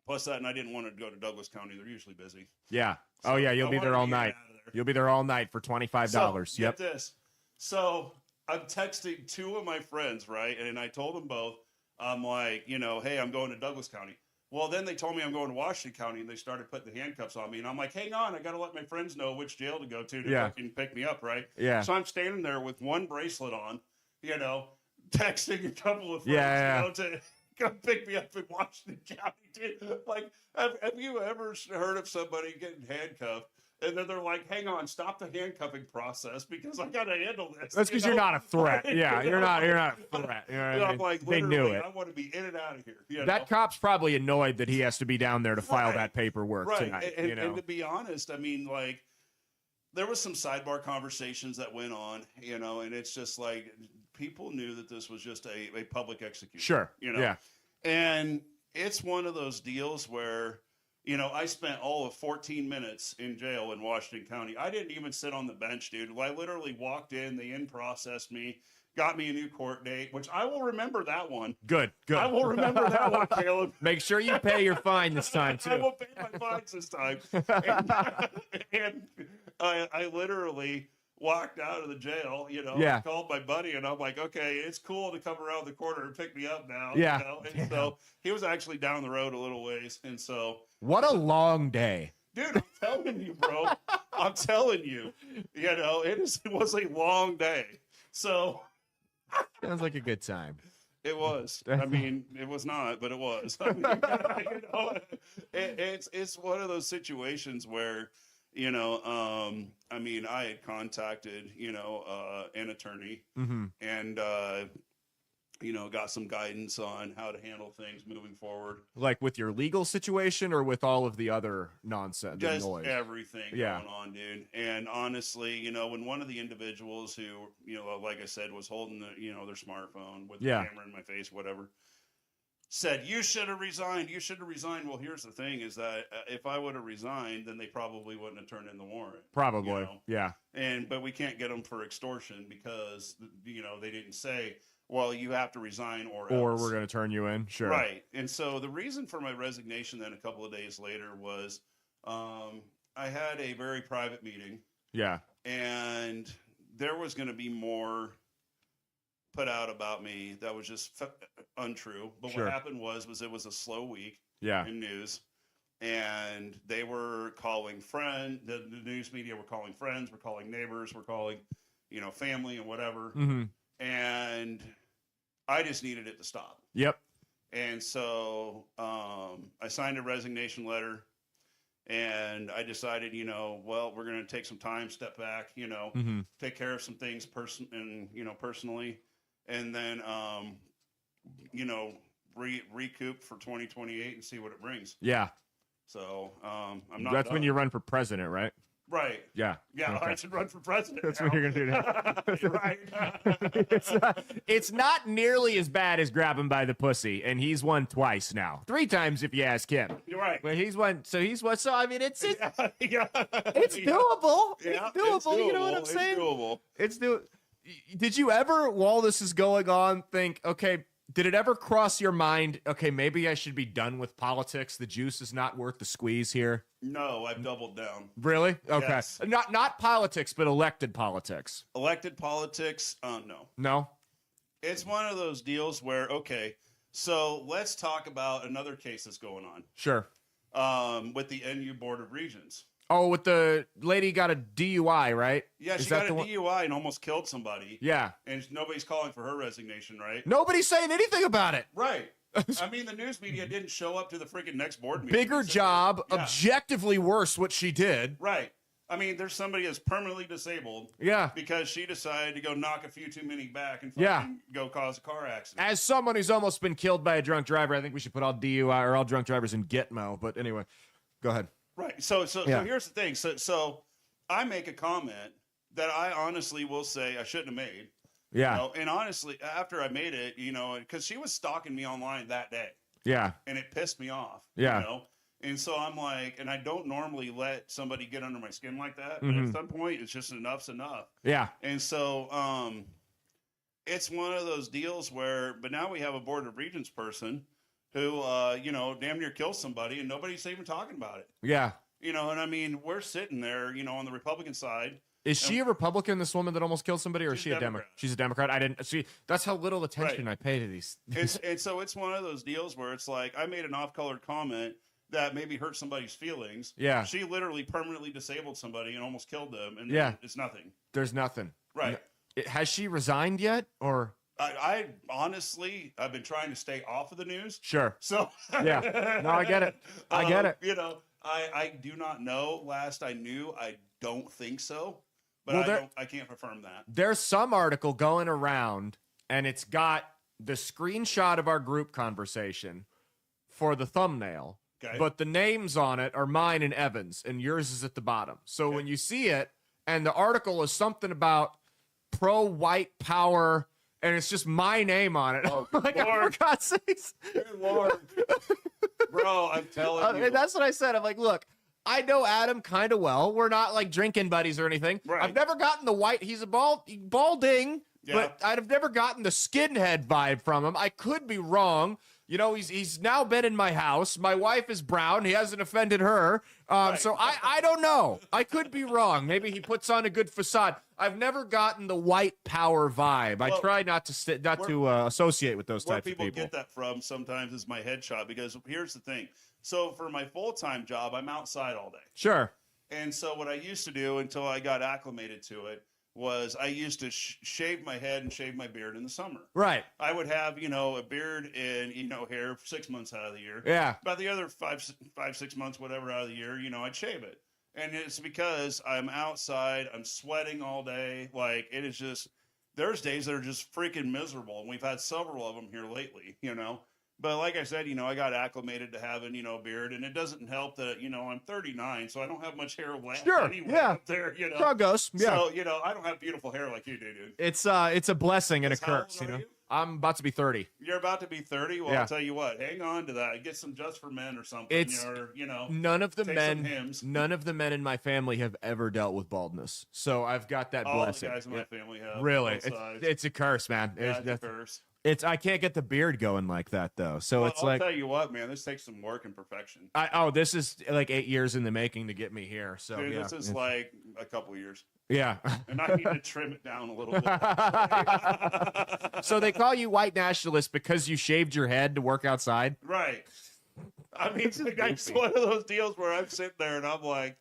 plus that, and I didn't want to go to Douglas County. They're usually busy. Yeah. So You'll be there all night. You'll be there all night for $25. So, get this. So I'm texting two of my friends, right? And I told them both, I'm like, you know, hey, I'm going to Douglas County. Well, then they told me I'm going to Washington County, and they started putting the handcuffs on me. And I'm like, hang on, I got to let my friends know which jail to go to fucking pick me up, right? Yeah. So I'm standing there with one bracelet on, you know, texting a couple of friends, you know, to come pick me up in Washington County, dude. Like, have you ever heard of somebody getting handcuffed? And then they're like, hang on, stop the handcuffing process because I got to handle this. That's because you're not a threat. Yeah, you're not a threat. You know what I mean? Like, they knew it. I want to be in and out of here. You know? That cop's probably annoyed that he has to be down there to file that paperwork tonight. And, you know? and to be honest, I mean, like, there was some sidebar conversations that went on, you know, and it's just like people knew that this was just a public execution. Sure. You know? Yeah. And it's one of those deals where, you know, I spent all of 14 minutes in jail in Washington County. I didn't even sit on the bench, dude. I literally walked in, they in-processed me, got me a new court date, which I will remember that one. Good. I will remember that one, Caleb. Make sure you pay your fine this time, too. I will pay my fines this time. And I literally walked out of the jail, you know, called my buddy, and I'm like, okay, it's cool to come around the corner and pick me up now. Yeah. You know? And so he was actually down the road a little ways. And so. What a long day. Dude, I'm telling you, bro. I'm telling you. You know, it was a long day. So. Sounds like a good time. It was. I mean, it was not, but it was. I mean, you know, it's one of those situations where, you know, I mean, I had contacted, you know, an attorney and, you know, got some guidance on how to handle things moving forward. Like with your legal situation or with all of the other nonsense? Just noise? Everything going on, dude. And honestly, you know, when one of the individuals who, you know, like I said, was holding the, you know, their smartphone with the camera in my face, whatever, said, you should have resigned. You should have resigned. Well, here's the thing is that if I would have resigned, then they probably wouldn't have turned in the warrant. Probably. You know? Yeah. But we can't get them for extortion because, you know, they didn't say, well, you have to resign or else. We're going to turn you in. Sure. Right. And so the reason for my resignation then a couple of days later was I had a very private meeting. Yeah. and there was going to be more put out about me that was just untrue. But Sure. what happened was it was a slow week Yeah. in news, and they were calling the news media were calling friends, were calling neighbors, were calling, family and whatever. Mm-hmm. And I just needed it to stop. Yep. And so I signed a resignation letter, and I decided, well, we're going to take some time, step back, Mm-hmm. take care of some things personally, and then, recoup for 2028 and see what it brings. Yeah. So I'm not. That's when you run for president, right? Right. Yeah. Yeah, Okay. I should run for president. That's now. what you're gonna do now. Right. It's not nearly as bad as grab him by the pussy, and he's won twice now. 3 times if you ask him. You're right. But he's won. So I mean, it's Yeah. it's doable. Yeah, It's doable. You know what I'm It's saying? doable. It's doable. Did you ever, while this is going on, think, okay, did it ever cross your mind, okay, maybe I should be done with politics? The juice is not worth the squeeze here. No, I've doubled down. Really? Okay. Yes. Not politics, but elected politics. Elected politics, no. No? It's one of those deals where, okay, so let's talk about another case that's going Sure. on with the NU Board of Regents. Oh, with the lady got a DUI, right? Yeah, Is she that got a the one? DUI and almost killed somebody. Yeah. And nobody's calling for her resignation, right? Nobody's saying anything about it. Right. I mean, the news media didn't show up to the freaking next board meeting. Bigger job, Yeah. objectively worse what she did. Right. I mean, there's somebody that's permanently disabled Yeah. because she decided to go knock a few too many back and Yeah. fucking go cause a car accident. As someone who's almost been killed by a drunk driver, I think we should put all DUI or all drunk drivers in Gitmo. But anyway, go ahead. Right. So Yeah. here's the thing. So I make a comment that I honestly will say I shouldn't have made. Yeah. And honestly, after I made it, because she was stalking me online that day, Yeah. and it pissed me off. Yeah. And so I'm like, and I don't normally let somebody get under my skin like that, but Mhm. at some point, it's just enough's enough. Yeah. And so it's one of those deals where, but now we have a Board of Regents person who, damn near kills somebody, and nobody's even talking about it. Yeah. And I mean, we're sitting there, on the Republican side. Is she a Republican, this woman that almost killed somebody, or is She's she a a Democrat? Democrat. She's a Democrat. I didn't see. That's how little attention Right. I pay to these. And so it's one of those deals where it's like, I made an off-colored comment that maybe hurt somebody's feelings. Yeah. She literally permanently disabled somebody and almost killed them. And Yeah. it's nothing. There's nothing. Right. Has she resigned yet, or? I honestly, I've been trying to stay off of the news. Sure. So Yeah. No, I get it. I get it. I do not know. Last I knew, I don't think so, but Well, I can't confirm that. There's some article going around, and it's got the screenshot of our group conversation for the thumbnail, Okay. but the names on it are mine and Evan's, and yours is at the bottom. So Okay. when you see it, and the article is something about pro-white power, and it's just my name on it. Oh, like, Lord. for God's sakes. Good Lord. Bro, I'm telling you. And that's what I said. I'm like, look, I know Adam kind of well. We're not like drinking buddies or anything. Right. I've never gotten the white. He's a balding, Yeah. but I've never gotten the skinhead vibe from him. I could be wrong. He's now been in my house. My wife is brown. He hasn't offended her. Right. So I don't know. I could be wrong. Maybe he puts on a good facade. I've never gotten the white power vibe. I Well, try not to associate with those Where types of people people. get that from sometimes is my headshot, because here's the thing. So for my full-time job, I'm outside all day. Sure. And so what I used to do until I got acclimated to it was I used to shave my head and shave my beard in the summer. Right. I would have, a beard and, hair 6 months out of the year. Yeah. About the other 5-6 months, whatever out of the year, I'd shave it. And it's because I'm outside, I'm sweating all day. Like, it is just, there's days that are just freaking miserable. And we've had several of them here lately, But like I said, I got acclimated to having, a beard. And it doesn't help that, I'm 39, so I don't have much hair left Sure, anyway yeah. up there, That's how it goes. Yeah. So, I don't have beautiful hair like you do, dude. It's a blessing and a How old curse, are you? I'm about to be 30. You're about to be 30. Well, Yeah. I'll tell you what. Hang on to that. Get some Just for Men or something. It's- or, None of the take men some hymns. none of the men in my family have ever dealt with baldness. So I've got that All blessing. the guys in Yeah. my family have. Really. both sides. It's a curse, man. Yeah, It's, it's a curse. I can't get the beard going like that though. So Well, it's I'll like tell you what, man. This takes some work and perfection. this is like 8 years in the making to get me here. So Dude, yeah. this is like a couple years. Yeah. And I need to trim it down a little bit. So they call you white nationalist because you shaved your head to work outside? Right. I mean, it's one of those deals where I'm sitting there and I'm like,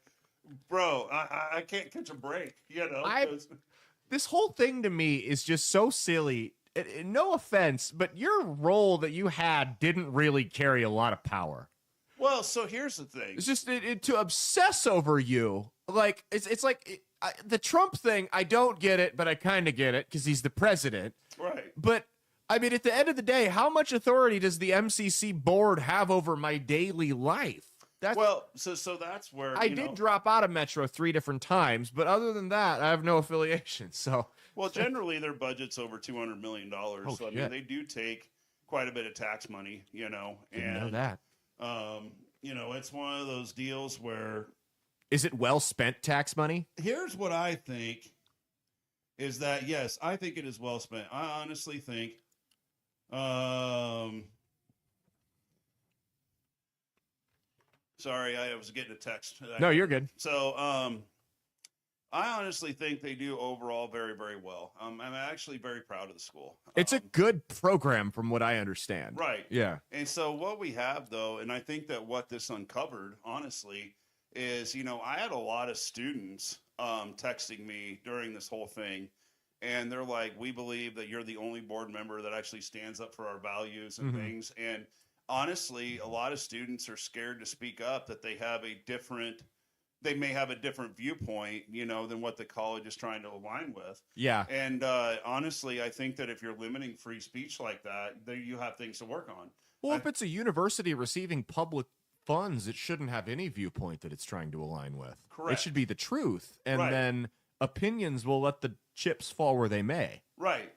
bro, I can't catch a break, you know? This whole thing to me is just so silly. No offense, but your role that you had didn't really carry a lot of power. Well, so here's the thing. It's just to obsess over you. Like, it's like the Trump thing, I don't get it, but I kind of get it because he's the president. Right. But, I mean, at the end of the day, how much authority does the MCC board have over my daily life? So that's where I did drop out of Metro 3 different times, but other than that, I have no affiliation. So, well, generally their budget's over $200 million. Oh, so I mean, they do take quite a bit of tax money, you know. Didn't know that. You know, it's one of those deals where. Is it well spent tax money? Here's what I think is that, yes, I think it is well spent. I honestly think, sorry, I was getting a text. No, you're good. So, I honestly think they do overall very, very well. I'm actually very proud of the school. It's a good program from what I understand. Right. Yeah. And so what we have, though, and I think that what this uncovered, honestly, is, you know, I had a lot of students texting me during this whole thing, and they're like, we believe that you're the only board member that actually stands up for our values and things. And honestly, a lot of students are scared to speak up that they may have a different viewpoint, you know, than what the college is trying to align with. Yeah. And honestly, I think that if you're limiting free speech like that, then you have things to work on. Well, if it's a university receiving public funds, it shouldn't have any viewpoint that it's trying to align with. Correct. It should be the truth. And then opinions will let the chips fall where they may. Right.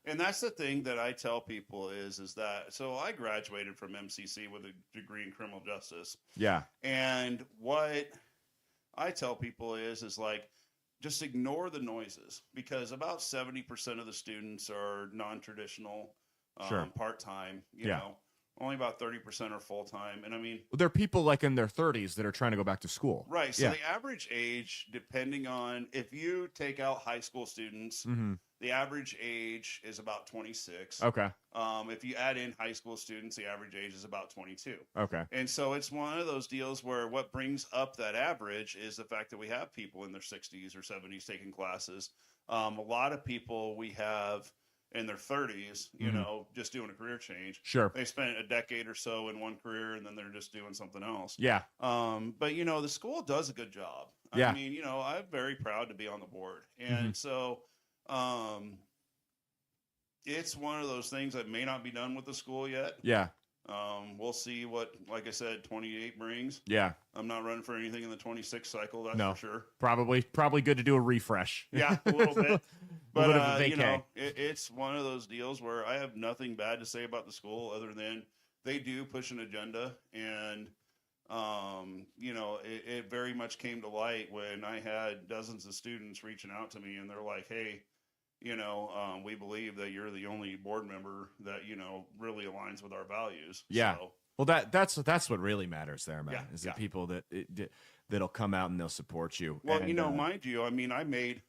And that's the thing that I tell people is that, so I graduated from MCC with a degree in criminal justice. Yeah. And what I tell people is like, just ignore the noises, because about 70% of the students are non-traditional, part-time, you know. Only about 30% are full-time. And I mean, there are people like in their 30s that are trying to go back to school. Right. So the average age, depending on, if you take out high school students, the average age is about 26. Okay. If you add in high school students, the average age is about 22. Okay. And so it's one of those deals where what brings up that average is the fact that we have people in their 60s or 70s taking classes. A lot of people we have in their 30s, you know, just doing a career change. Sure. They spent a decade or so in one career and then they're just doing something else. Yeah. But, you know, the school does a good job. I mean, you know, I'm very proud to be on the board. And so it's one of those things that may not be done with the school yet. Yeah. We'll see what, like I said, 28 brings. Yeah. I'm not running for anything in the 26 cycle, that's for sure. Probably good to do a refresh. Yeah, a little bit. But, you know, it's one of those deals where I have nothing bad to say about the school other than they do push an agenda. And, you know, it very much came to light when I had dozens of students reaching out to me and they're like, hey, you know, we believe that you're the only board member that, you know, really aligns with our values. Yeah. So, well, that's what really matters there, man, is the people that'll come out and they'll support you. Well, and, you know, mind you, I mean, I made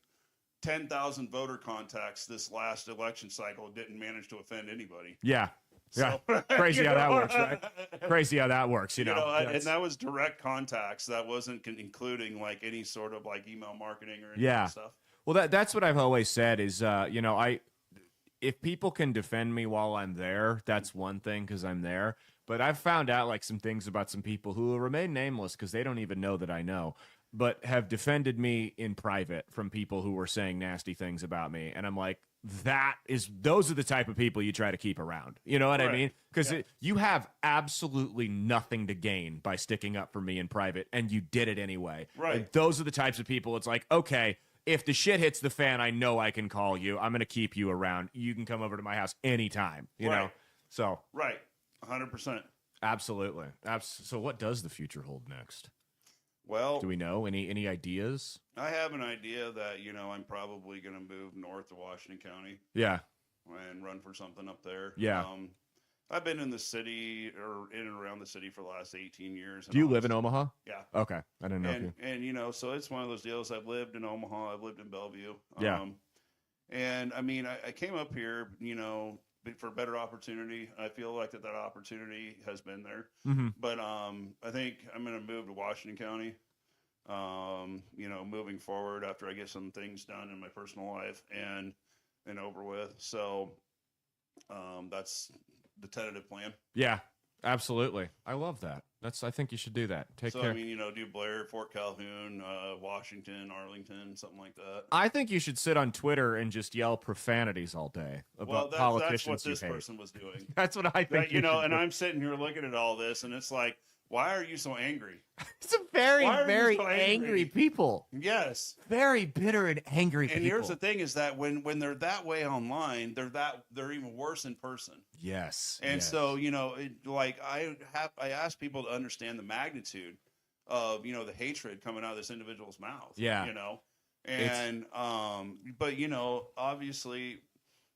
10,000 voter contacts this last election cycle. Didn't manage to offend anybody. Yeah. So, yeah. Crazy how that works, right? Crazy how that works, you know. And that was direct contacts. That wasn't including like any sort of like email marketing or any of that stuff. Well, that's what I've always said is, you know, if people can defend me while I'm there, that's one thing because I'm there. But I've found out like some things about some people who will remain nameless because they don't even know that I know, but have defended me in private from people who were saying nasty things about me. And I'm like, those are the type of people you try to keep around. You know what I mean? Because you have absolutely nothing to gain by sticking up for me in private, and you did it anyway. Right. And those are the types of people. It's like, okay, if the shit hits the fan, I know I can call you. I'm going to keep you around. You can come over to my house anytime, you know? So. Right. 100%. Absolutely. So what does the future hold next? Well, do we know any ideas? I have an idea that, you know, I'm probably going to move north to Washington County. Yeah. And run for something up there. Yeah. I've been in the city or in and around the city for the last 18 years. Do you live in Omaha? Yeah. Okay. I didn't know if you. And, you know, so it's one of those deals. I've lived in Omaha. I've lived in Bellevue. Yeah. And I mean, I came up here, you know, for better opportunity. I feel like that opportunity has been there. Mm-hmm. But I think I'm going to move to Washington County, you know, moving forward after I get some things done in my personal life and over with. So that's the tentative plan. Yeah, absolutely. I love that. I think you should do that. Take care. I mean, you know, do Blair, Fort Calhoun, Washington, Arlington, something like that. I think you should sit on Twitter and just yell profanities all day about politicians. That's what you this hate. person was doing. That's what I think. You know, and I'm sitting here looking at all this, and it's like, why are you so angry? It's a very, very angry people. Yes, very bitter and angry people. And here's the thing: is that when they're that way online, they're even worse in person. Yes. And so, you know, I ask people to understand the magnitude of, you know, the hatred coming out of this individual's mouth. Yeah. You know, and but you know, obviously,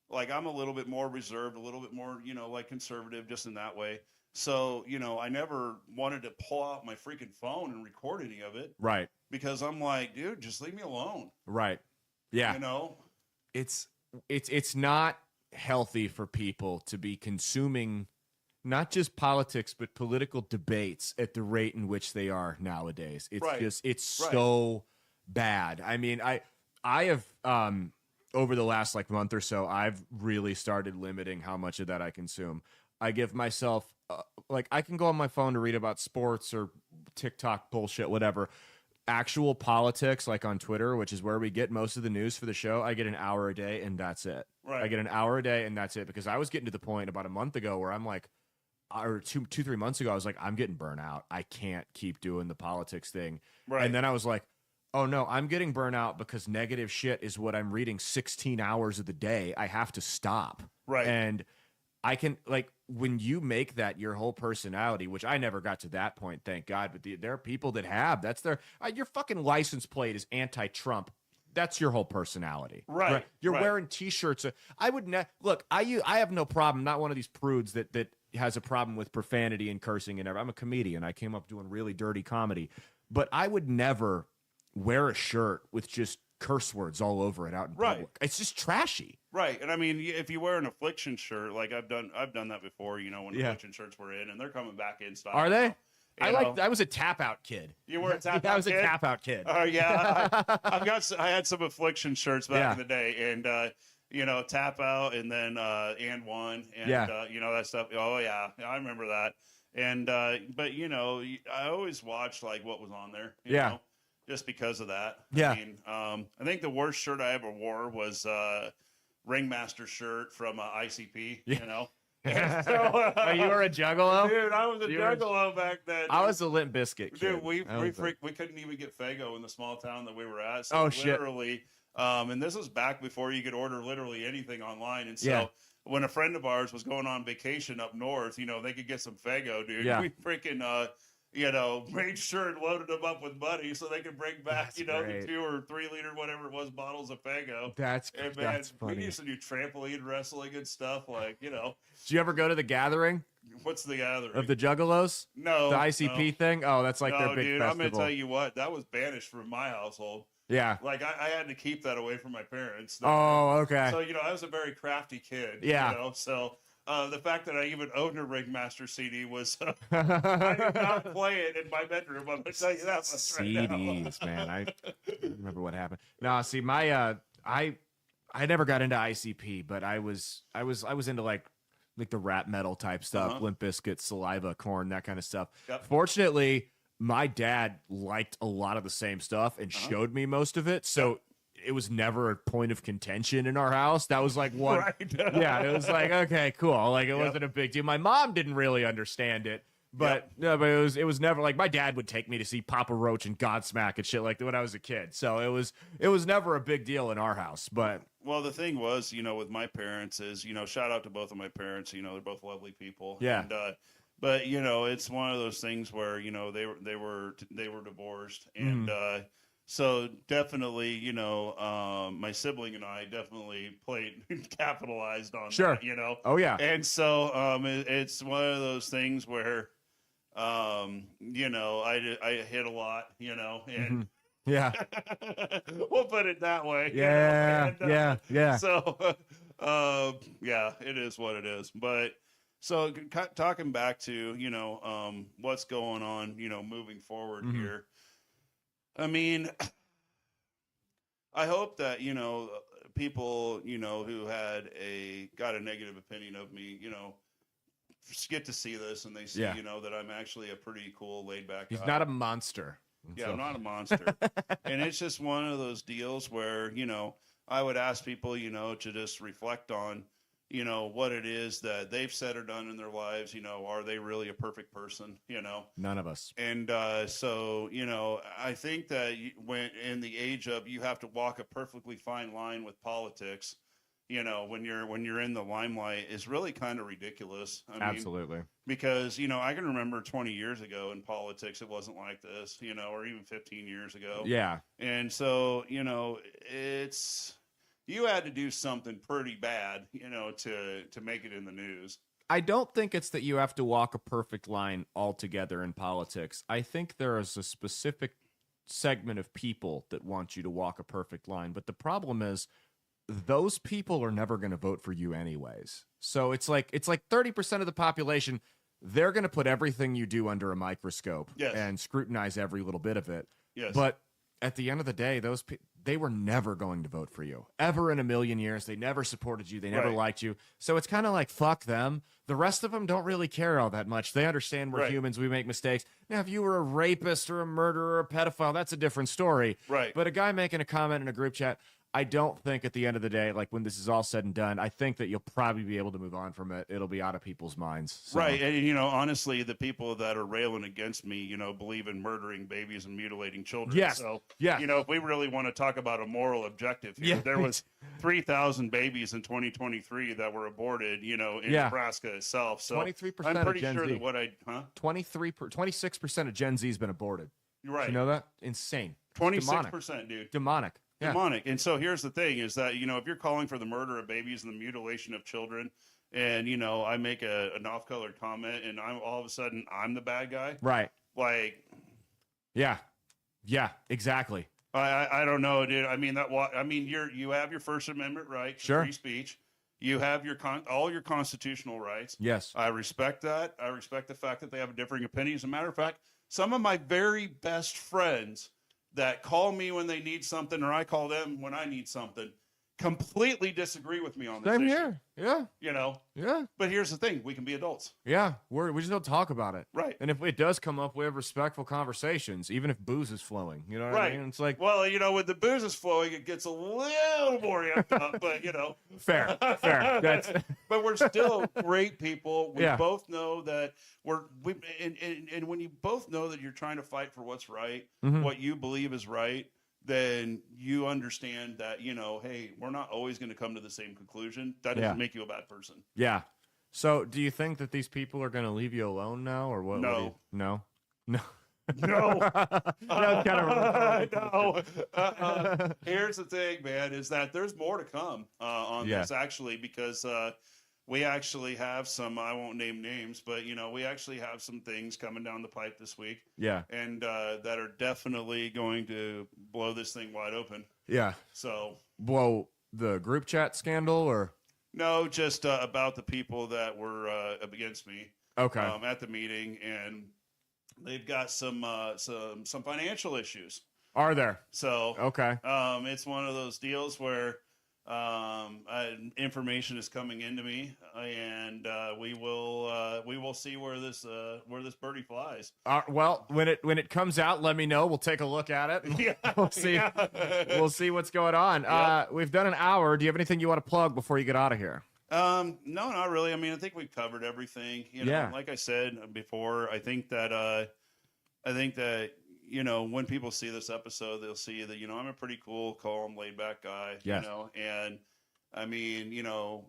like I'm a little bit more reserved, a little bit more, you know, like conservative, just in that way. So, you know, I never wanted to pull out my freaking phone and record any of it. Right. Because I'm like, dude, just leave me alone. Right. Yeah. You know, it's not healthy for people to be consuming not just politics, but political debates at the rate in which they are nowadays. It's so bad. I mean, I have, over the last like month or so, I've really started limiting how much of that I consume. I give myself like I can go on my phone to read about sports or TikTok bullshit, whatever. Actual politics, like on Twitter, which is where we get most of the news for the show, I get an hour a day and that's it. Right. I get an hour a day and that's it, because I was getting to the point about a month ago where I'm like, or 3 months ago, I was like, I'm getting burnt out. I can't keep doing the politics thing. Right. And then I was like, oh no, I'm getting burnt out because negative shit is what I'm reading 16 hours of the day. I have to stop. Right. And I can, like, when you make that your whole personality, which I never got to that point, thank God, but there are people that have. That's their your fucking license plate is anti-Trump. That's your whole personality. Right. You're wearing T-shirts. I would look. I have no problem. Not one of these prudes that has a problem with profanity and cursing and everything. I'm a comedian. I came up doing really dirty comedy, but I would never wear a shirt with just curse words all over it out in public. It's just trashy. Right. And I mean, if you wear an Affliction shirt, like I've done that before, you know, when Affliction shirts were in, and they're coming back in style. Are they? I was a tap out kid. You were a tap out kid? I was a tap out kid. Oh yeah. I had some Affliction shirts back in the day, and you know, tap out, and then and one, and you know, that stuff. Oh yeah, I remember that. And but you know, I always watched like what was on there. You know? Just because of that. Yeah. I mean, I think the worst shirt I ever wore was Ringmaster shirt from ICP, you know? So, you were a juggalo? Dude, I was a juggalo back then. Dude. I was a Limp Bizkit kid. Dude, we couldn't even get Faygo in the small town that we were at. So literally, and this was back before you could order literally anything online. And so when a friend of ours was going on vacation up north, you know, they could get some Faygo, dude. Yeah. We freaking you know, made sure and loaded them up with money so they could bring back, the 2 or 3 liter, whatever it was, bottles of Faygo. That's funny. We used to do trampoline wrestling and stuff, like, you know. Did you ever go to the gathering? What's the gathering? Of the Juggalos? No. The ICP thing? Oh, that's like their big dude, festival. I'm going to tell you what, that was banished from my household. Yeah. Like, I had to keep that away from my parents. Oh, okay. So, you know, I was a very crafty kid. Yeah. You know, so... the fact that I even owned a Ringmaster CD was, I did not play it in my bedroom. I'm going to tell you that much CDs, man. I remember what happened. No, see, my, I never got into ICP, but I was into like the rap metal type stuff, Limp Bizkit, Saliva, Corn, that kind of stuff. Yep. Fortunately, my dad liked a lot of the same stuff and showed me most of it. So it was never a point of contention in our house. That was like one. Yeah, it was like, okay, cool. Like it wasn't a big deal. My mom didn't really understand it, but no, but it was never like my dad would take me to see Papa Roach and Godsmack and shit like that when I was a kid. So it was never a big deal in our house. But well, the thing was, you know, with my parents is, you know, shout out to both of my parents. You know, they're both lovely people. Yeah. And, but you know, it's one of those things where, you know, they were divorced, and So definitely, my sibling and I definitely capitalized on Sure. that. Oh yeah. And so it's one of those things where, I hit a lot, and Mhm. Yeah. we'll put it that way. Yeah. And, Yeah. so, yeah, it is what it is. But so talking back to, what's going on, moving forward Mhm. here. I mean, I hope that, people, who got a negative opinion of me, get to see this and they see, Yeah. that I'm actually a pretty cool, laid back He's guy. not a monster. Yeah, So- I'm not a monster. And it's just one of those deals where, I would ask people, to just reflect on, what it is that they've said or done in their lives. Are they really a perfect person? None of us. And so, I think that when in the age of you have to walk a perfectly fine line with politics, when you're in the limelight is really kind of ridiculous. I mean, Absolutely. because, I can remember 20 years ago in politics, it wasn't like this, or even 15 years ago. Yeah. And so, you had to do something pretty bad, to make it in the news. I don't think it's that you have to walk a perfect line altogether in politics. I think there is a specific segment of people that want you to walk a perfect line. But the problem is those people are never going to vote for you anyways. So it's like 30% of the population, they're going to put everything you do under a microscope Yes. and scrutinize every little bit of it. Yes. But at the end of the day, they were never going to vote for you ever in a million years. They never supported you. They never Right. liked you. So it's kind of like, fuck them. The rest of them don't really care all that much. They understand we're Right. humans. We make mistakes. Now, if you were a rapist or a murderer or a pedophile, that's a different story. Right. But a guy making a comment in a group chat, I don't think at the end of the day, like when this is all said and done, I think that you'll probably be able to move on from it. It'll be out of people's minds. So. Right. And, honestly, the people that are railing against me, believe in murdering babies and mutilating children. Yes. So, Yes. if we really want to talk about a moral objective here, Yeah. there was 3,000 babies in 2023 that were aborted, in Yeah. Nebraska itself. So 23% I'm pretty of Gen sure Z. that 26% of Gen Z has been aborted. You're right. You know that? Insane. 26%, dude. Demonic. Yeah. Demonic. And so here's the thing is that, if you're calling for the murder of babies and the mutilation of children, and, I make an off-colored comment and I'm all of a sudden I'm the bad guy. Right. Like, Yeah. Yeah, exactly. I don't know, dude. I mean, you have your First Amendment right to Sure. free speech. You have all your constitutional rights. Yes. I respect that. I respect the fact that they have differing opinions. As a matter of fact, some of my very best friends that call me when they need something, or I call them when I need something, completely disagree with me on this Same issue. here. Yeah. Yeah. But here's the thing: we can be adults, Yeah. We just don't talk about it. right? And if it does come up, we have respectful conversations, even if booze is flowing. You know what Right. I mean? It's like, Well, when the booze is flowing, it gets a little more amped up, but fair. That's but we're still great people. We Yeah. both know that and when you both know that you're trying to fight for what's right, Mhm. what you believe is right, then you understand that, hey, we're not always going to come to the same conclusion. That doesn't Yeah. make you a bad person. Yeah. So, do you think that these people are going to leave you alone now, or what? No. No. No. That's kind of No. Here's the thing, man, is that there's more to come on Yeah. this, actually, because we actually have some, I won't name names, but, we actually have some things coming down the pipe this week. Yeah. And that are definitely going to blow this thing wide open. Yeah. So, Whoa, the group chat scandal, or no, just about the people that were against me okay. at the meeting, and they've got some financial issues. Are there? So, Okay. it's one of those deals where information is coming into me, and we will see where this birdie flies. Well, when it comes out, let me know. We'll take a look at it. Yeah, We'll see. yeah. We'll see what's going on. Yep. We've done an hour. Do you have anything you want to plug before you get out of here? No, not really. I mean, I think we've covered everything. Yeah. Like I said before, I think that when people see this episode, they'll see that I'm a pretty cool, calm, laid back guy. Yes. And I mean,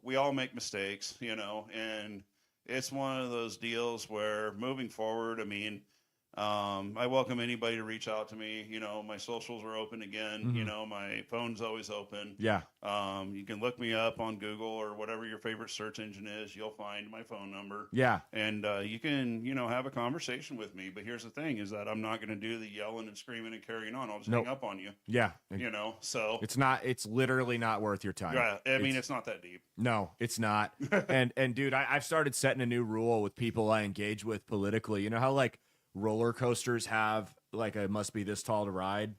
we all make mistakes. And it's one of those deals where moving forward, I mean, I welcome anybody to reach out to me. You know, my socials are open again. You know, my phone's always open. Yeah. You can look me up on Google or whatever your favorite search engine is. You'll find my phone number. Yeah. And you can, you know, have a conversation with me. But here's the thing is that I'm not going to do the yelling and screaming and carrying on. I'll just hang up on you. Yeah. You know, so it's literally not worth your time. Yeah. I mean, it's not that deep. No, it's not. and dude, I've started setting a new rule with people I engage with politically. You know how like roller coasters have like a must be this tall to ride?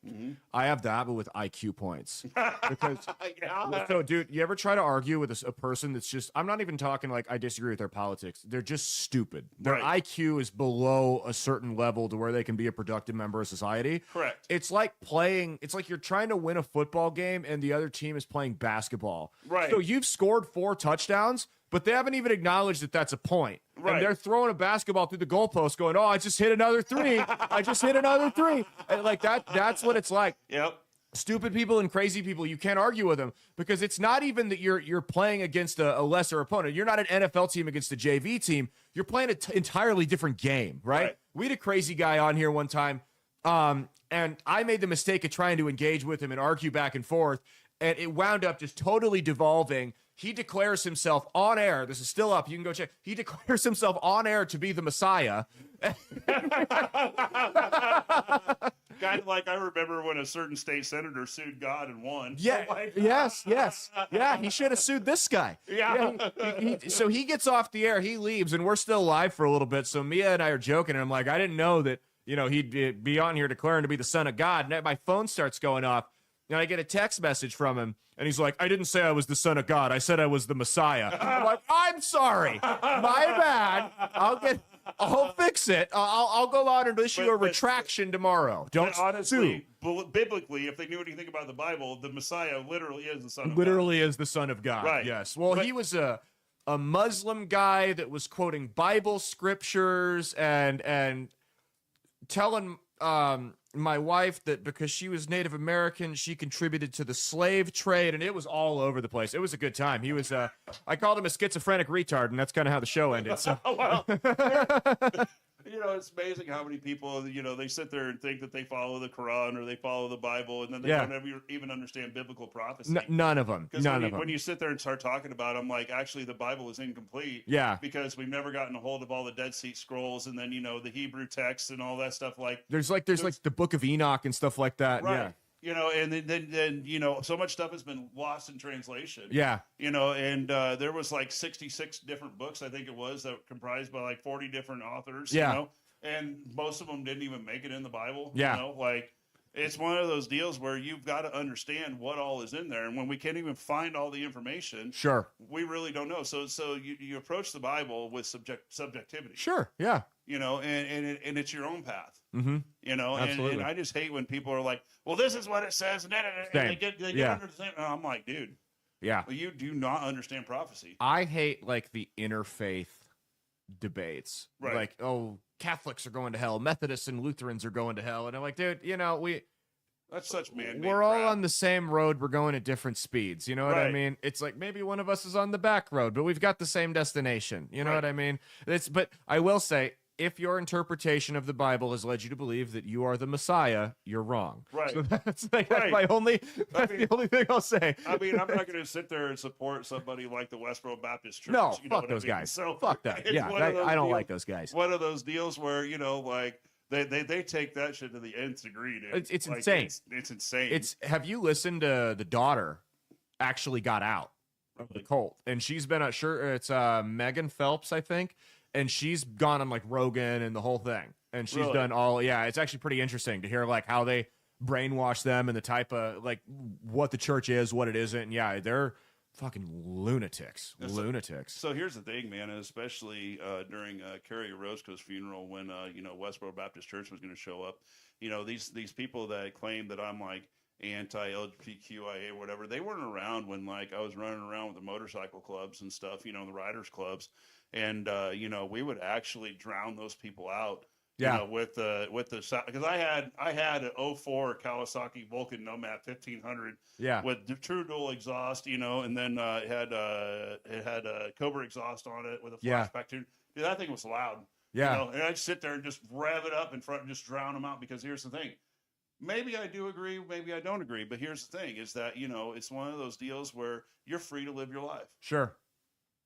I have that, but with IQ points. Because so dude, you ever try to argue with a person that's just, I'm not even talking like I disagree with their politics, they're just stupid. Their IQ is below a certain level to where they can be a productive member of society. Correct. It's like you're trying to win a football game and the other team is playing basketball. Right. So you've scored 4 touchdowns, but they haven't even acknowledged that that's a point. Right. And they're throwing a basketball through the goalpost going, oh, I just hit another 3. I just hit another 3. And like that's what it's like. Yep. Stupid people and crazy people, you can't argue with them because it's not even that you're playing against a lesser opponent. You're not an NFL team against a JV team. You're playing an entirely different game, right? We had a crazy guy on here one time, and I made the mistake of trying to engage with him and argue back and forth, and it wound up just totally devolving. He declares himself on air. This is still up. You can go check. He declares himself on air to be the Messiah. Kind of like I remember when a certain state senator sued God and won. Yeah. Yes. Yeah. He should have sued this guy. Yeah. So he gets off the air. He leaves, and we're still live for a little bit. So Mia and I are joking, and I'm like, I didn't know that. You know, he'd be on here declaring to be the Son of God. And my phone starts going off. And I get a text message from him, and he's like, I didn't say I was the Son of God. I said I was the Messiah. I'm like, I'm sorry. My bad. I'll fix it. I'll go out and issue a retraction tomorrow. Don't honestly, biblically, if they knew anything about the Bible, the Messiah literally is the Son of God. Literally is the Son of God. Right. Yes. Well, he was a Muslim guy that was quoting Bible scriptures and telling my wife that because she was Native American, she contributed to the slave trade, and it was all over the place. It was a good time. He was, I called him a schizophrenic retard, and that's kind of how the show ended. So. Well, you know, it's amazing how many people, you know, they sit there and think that they follow the Quran or they follow the Bible, and then they don't ever even understand biblical prophecy. None of them. When you sit there and start talking about them, like, actually, the Bible is incomplete. Yeah. Because we've never gotten a hold of all the Dead Sea Scrolls and then, you know, the Hebrew text and all that stuff. Like, there's like the Book of Enoch and stuff like that. Right. Yeah. You know, and then you know, so much stuff has been lost in translation. Yeah. You know, and there was like 66 different books, I think it was, that comprised by like 40 different authors. Yeah. You know? And most of them didn't even make it in the Bible. Yeah. You know, like it's one of those deals where you've got to understand what all is in there. And when we can't even find all the information, sure, we really don't know. So you approach the Bible with subjectivity. Sure. Yeah. You know, and it's your own path. Mm-hmm. You know, and I just hate when people are like, well, this is what it says. And they get under the same. I'm like, dude. Yeah. Well, you do not understand prophecy. I hate like the interfaith debates. Right. Like, oh, Catholics are going to hell, Methodists and Lutherans are going to hell. And I'm like, dude, you know, that's such man-made we're all crap. on the same road. We're going at different speeds. You know what I mean? It's like maybe one of us is on the back road, but we've got the same destination. You know what I mean? But I will say, if your interpretation of the Bible has led you to believe that you are the Messiah, you're wrong. Right. So that's the only thing I'll say. I mean, I'm not going to sit there and support somebody like the Westboro Baptist Church. No, you know fuck those guys. So fuck that. Yeah, I don't like those guys. One of those deals where, you know, like they take that shit to the nth degree, dude. It's like, insane. It's insane. Have you listened to the daughter actually got out of the cult? And she's been it's Megan Phelps, I think. And she's gone on like Rogan and the whole thing. And she's done it's actually pretty interesting to hear like how they brainwash them and the type of like what the church is, what it isn't. And yeah, they're fucking lunatics. So here's the thing, man, especially during Carrie Roscoe's funeral when, you know, Westboro Baptist Church was going to show up. You know, these people that claim that I'm like anti-LGBTQIA or whatever, they weren't around when like I was running around with the motorcycle clubs and stuff, you know, the riders clubs. And, you know, we would actually drown those people out, you know, with the, because I had an 04 Kawasaki Vulcan Nomad 1500 with true dual exhaust, you know, and then it had a Cobra exhaust on it with a flashback tune. Dude, that thing was loud. Yeah. You know, and I'd sit there and just rev it up in front and just drown them out, because here's the thing. Maybe I do agree, maybe I don't agree, but here's the thing is that, you know, it's one of those deals where you're free to live your life. Sure.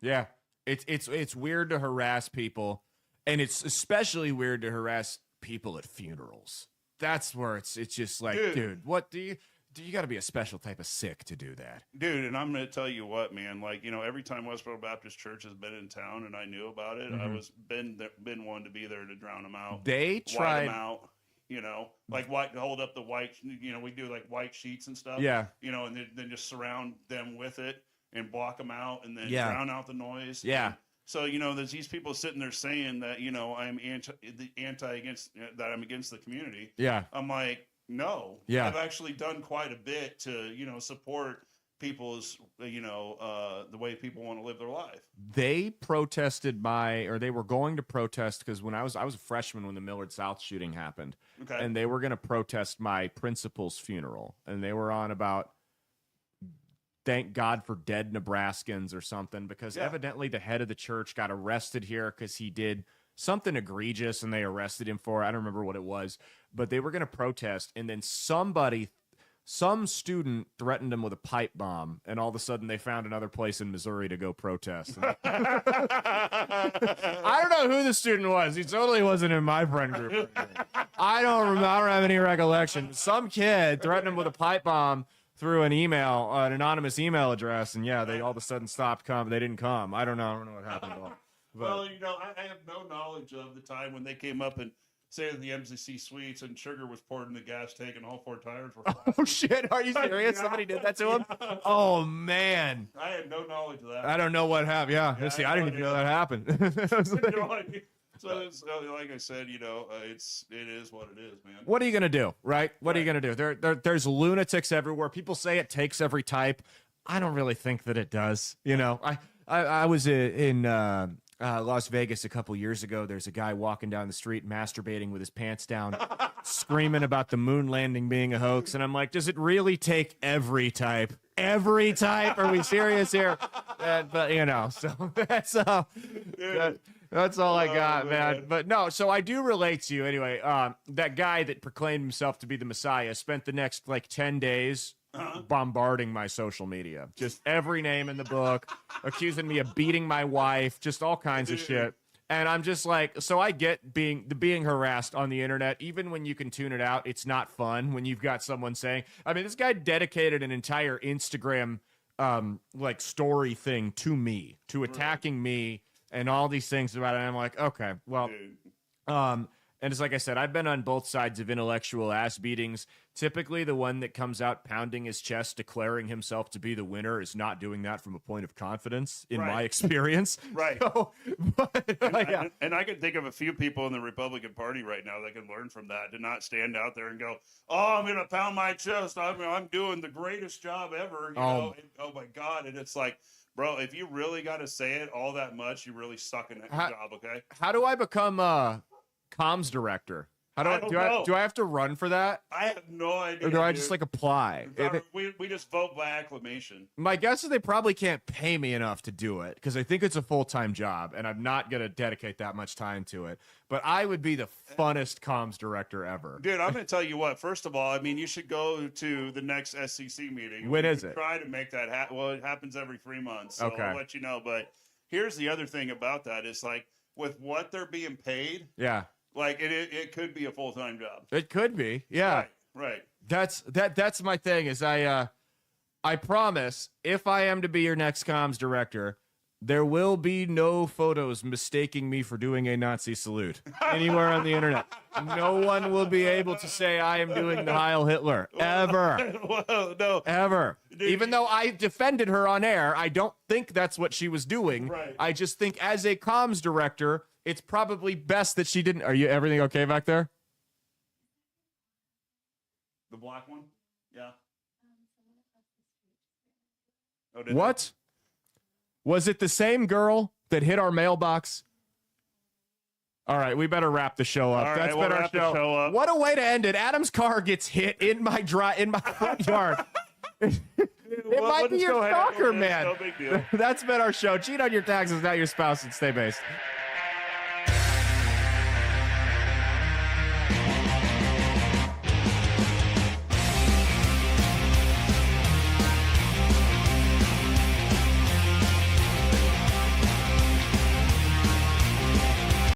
Yeah. It's weird to harass people, and it's especially weird to harass people at funerals. That's where it's just like, dude, what do you got to be a special type of sick to do that? Dude, and I'm going to tell you what, man, like, you know, every time Westboro Baptist Church has been in town and I knew about it, I was been one to be there to drown them out. They tried them out, you know, like hold up the white, you know, we do like white sheets and stuff. Yeah. You know, and then just surround them with it and block them out and then Yeah. drown out the noise. Yeah. And so, you know, there's these people sitting there saying that, you know, I'm against the community. Yeah. I'm like, no. Yeah. I've actually done quite a bit to, you know, support people's, you know, the way people want to live their life. They protested they were going to protest, because when I was a freshman when the Millard South shooting happened. Okay. And they were going to protest my principal's funeral, and they were on about thank God for dead Nebraskans or something, because evidently the head of the church got arrested here because he did something egregious, and they arrested him for it. I don't remember what it was, but they were going to protest, and then some student threatened him with a pipe bomb, and all of a sudden they found another place in Missouri to go protest. I don't know who the student was. He totally wasn't in my friend group. I don't have any recollection. Some kid threatened him with a pipe bomb through an anonymous email address, and they all of a sudden stopped coming. They didn't come. I don't know what happened at all. But, well, you know, I have no knowledge of the time when they came up and said the MCC suites and sugar was poured in the gas tank and all 4 tires were flat. oh shit! Are you serious? Somebody did that to him? Oh man! I had no knowledge of that. I don't know what happened. Yeah, see, I didn't even know that happened. So it's, like I said, you know, it is what it is, man. What are you gonna do, right? What are you gonna do? There's lunatics everywhere. People say it takes every type. I don't really think that it does. You know, I was in Las Vegas a couple years ago. There's a guy walking down the street masturbating with his pants down, screaming about the moon landing being a hoax, and I'm like, does it really take every type? Every type? Are we serious here? But you know, so that's that's all I got, man. But no, so I do relate to you anyway. That guy that proclaimed himself to be the Messiah spent the next like 10 days bombarding my social media. Just every name in the book, accusing me of beating my wife, just all kinds of shit. And I'm just like, so I get being harassed on the internet, even when you can tune it out. It's not fun when you've got someone saying, I mean, this guy dedicated an entire Instagram like story thing to me, to attacking me and all these things about it. And I'm like, okay, well, and it's like I said, I've been on both sides of intellectual ass beatings. Typically, the one that comes out pounding his chest, declaring himself to be the winner, is not doing that from a point of confidence, in my experience. Right. So, and I can think of a few people in the Republican Party right now that can learn from that, to not stand out there and go, "Oh, I'm going to pound my chest. I'm doing the greatest job ever." You know? And, oh my God! And it's like, bro, if you really got to say it all that much, you really suck in that job. Okay. How do I become comms director? How do I have to run for that? I have no idea. Or do I just like apply? We just vote by acclamation. My guess is they probably can't pay me enough to do it, because I think it's a full-time job and I'm not going to dedicate that much time to it. But I would be the funnest comms director ever. Dude, I'm going to tell you what. First of all, I mean, you should go to the next SCC meeting. When is it? Try to make that happen. Well, it happens every 3 months. So I'll let you know. But here's the other thing about that is, like, with what they're being paid, Yeah. like it could be a full-time job. It could be. Yeah. Right. That's my thing is I promise if I am to be your next comms director, there will be no photos mistaking me for doing a Nazi salute anywhere on the internet. No one will be able to say I am doing the Heil Hitler ever. Well, no. Ever. Even though I defended her on air, I don't think that's what she was doing. Right. I just think as a comms director, it's probably best that she didn't. Are you everything okay back there? The black one? Yeah. What? Was it the same girl that hit our mailbox? All right, we better wrap the show up. All right, That's we'll been our wrap the show. show up. What a way to end it. Adam's car gets hit in my front yard. It might be your stalker, man. No big deal. That's been our show. Cheat on your taxes, not your spouse, and stay based.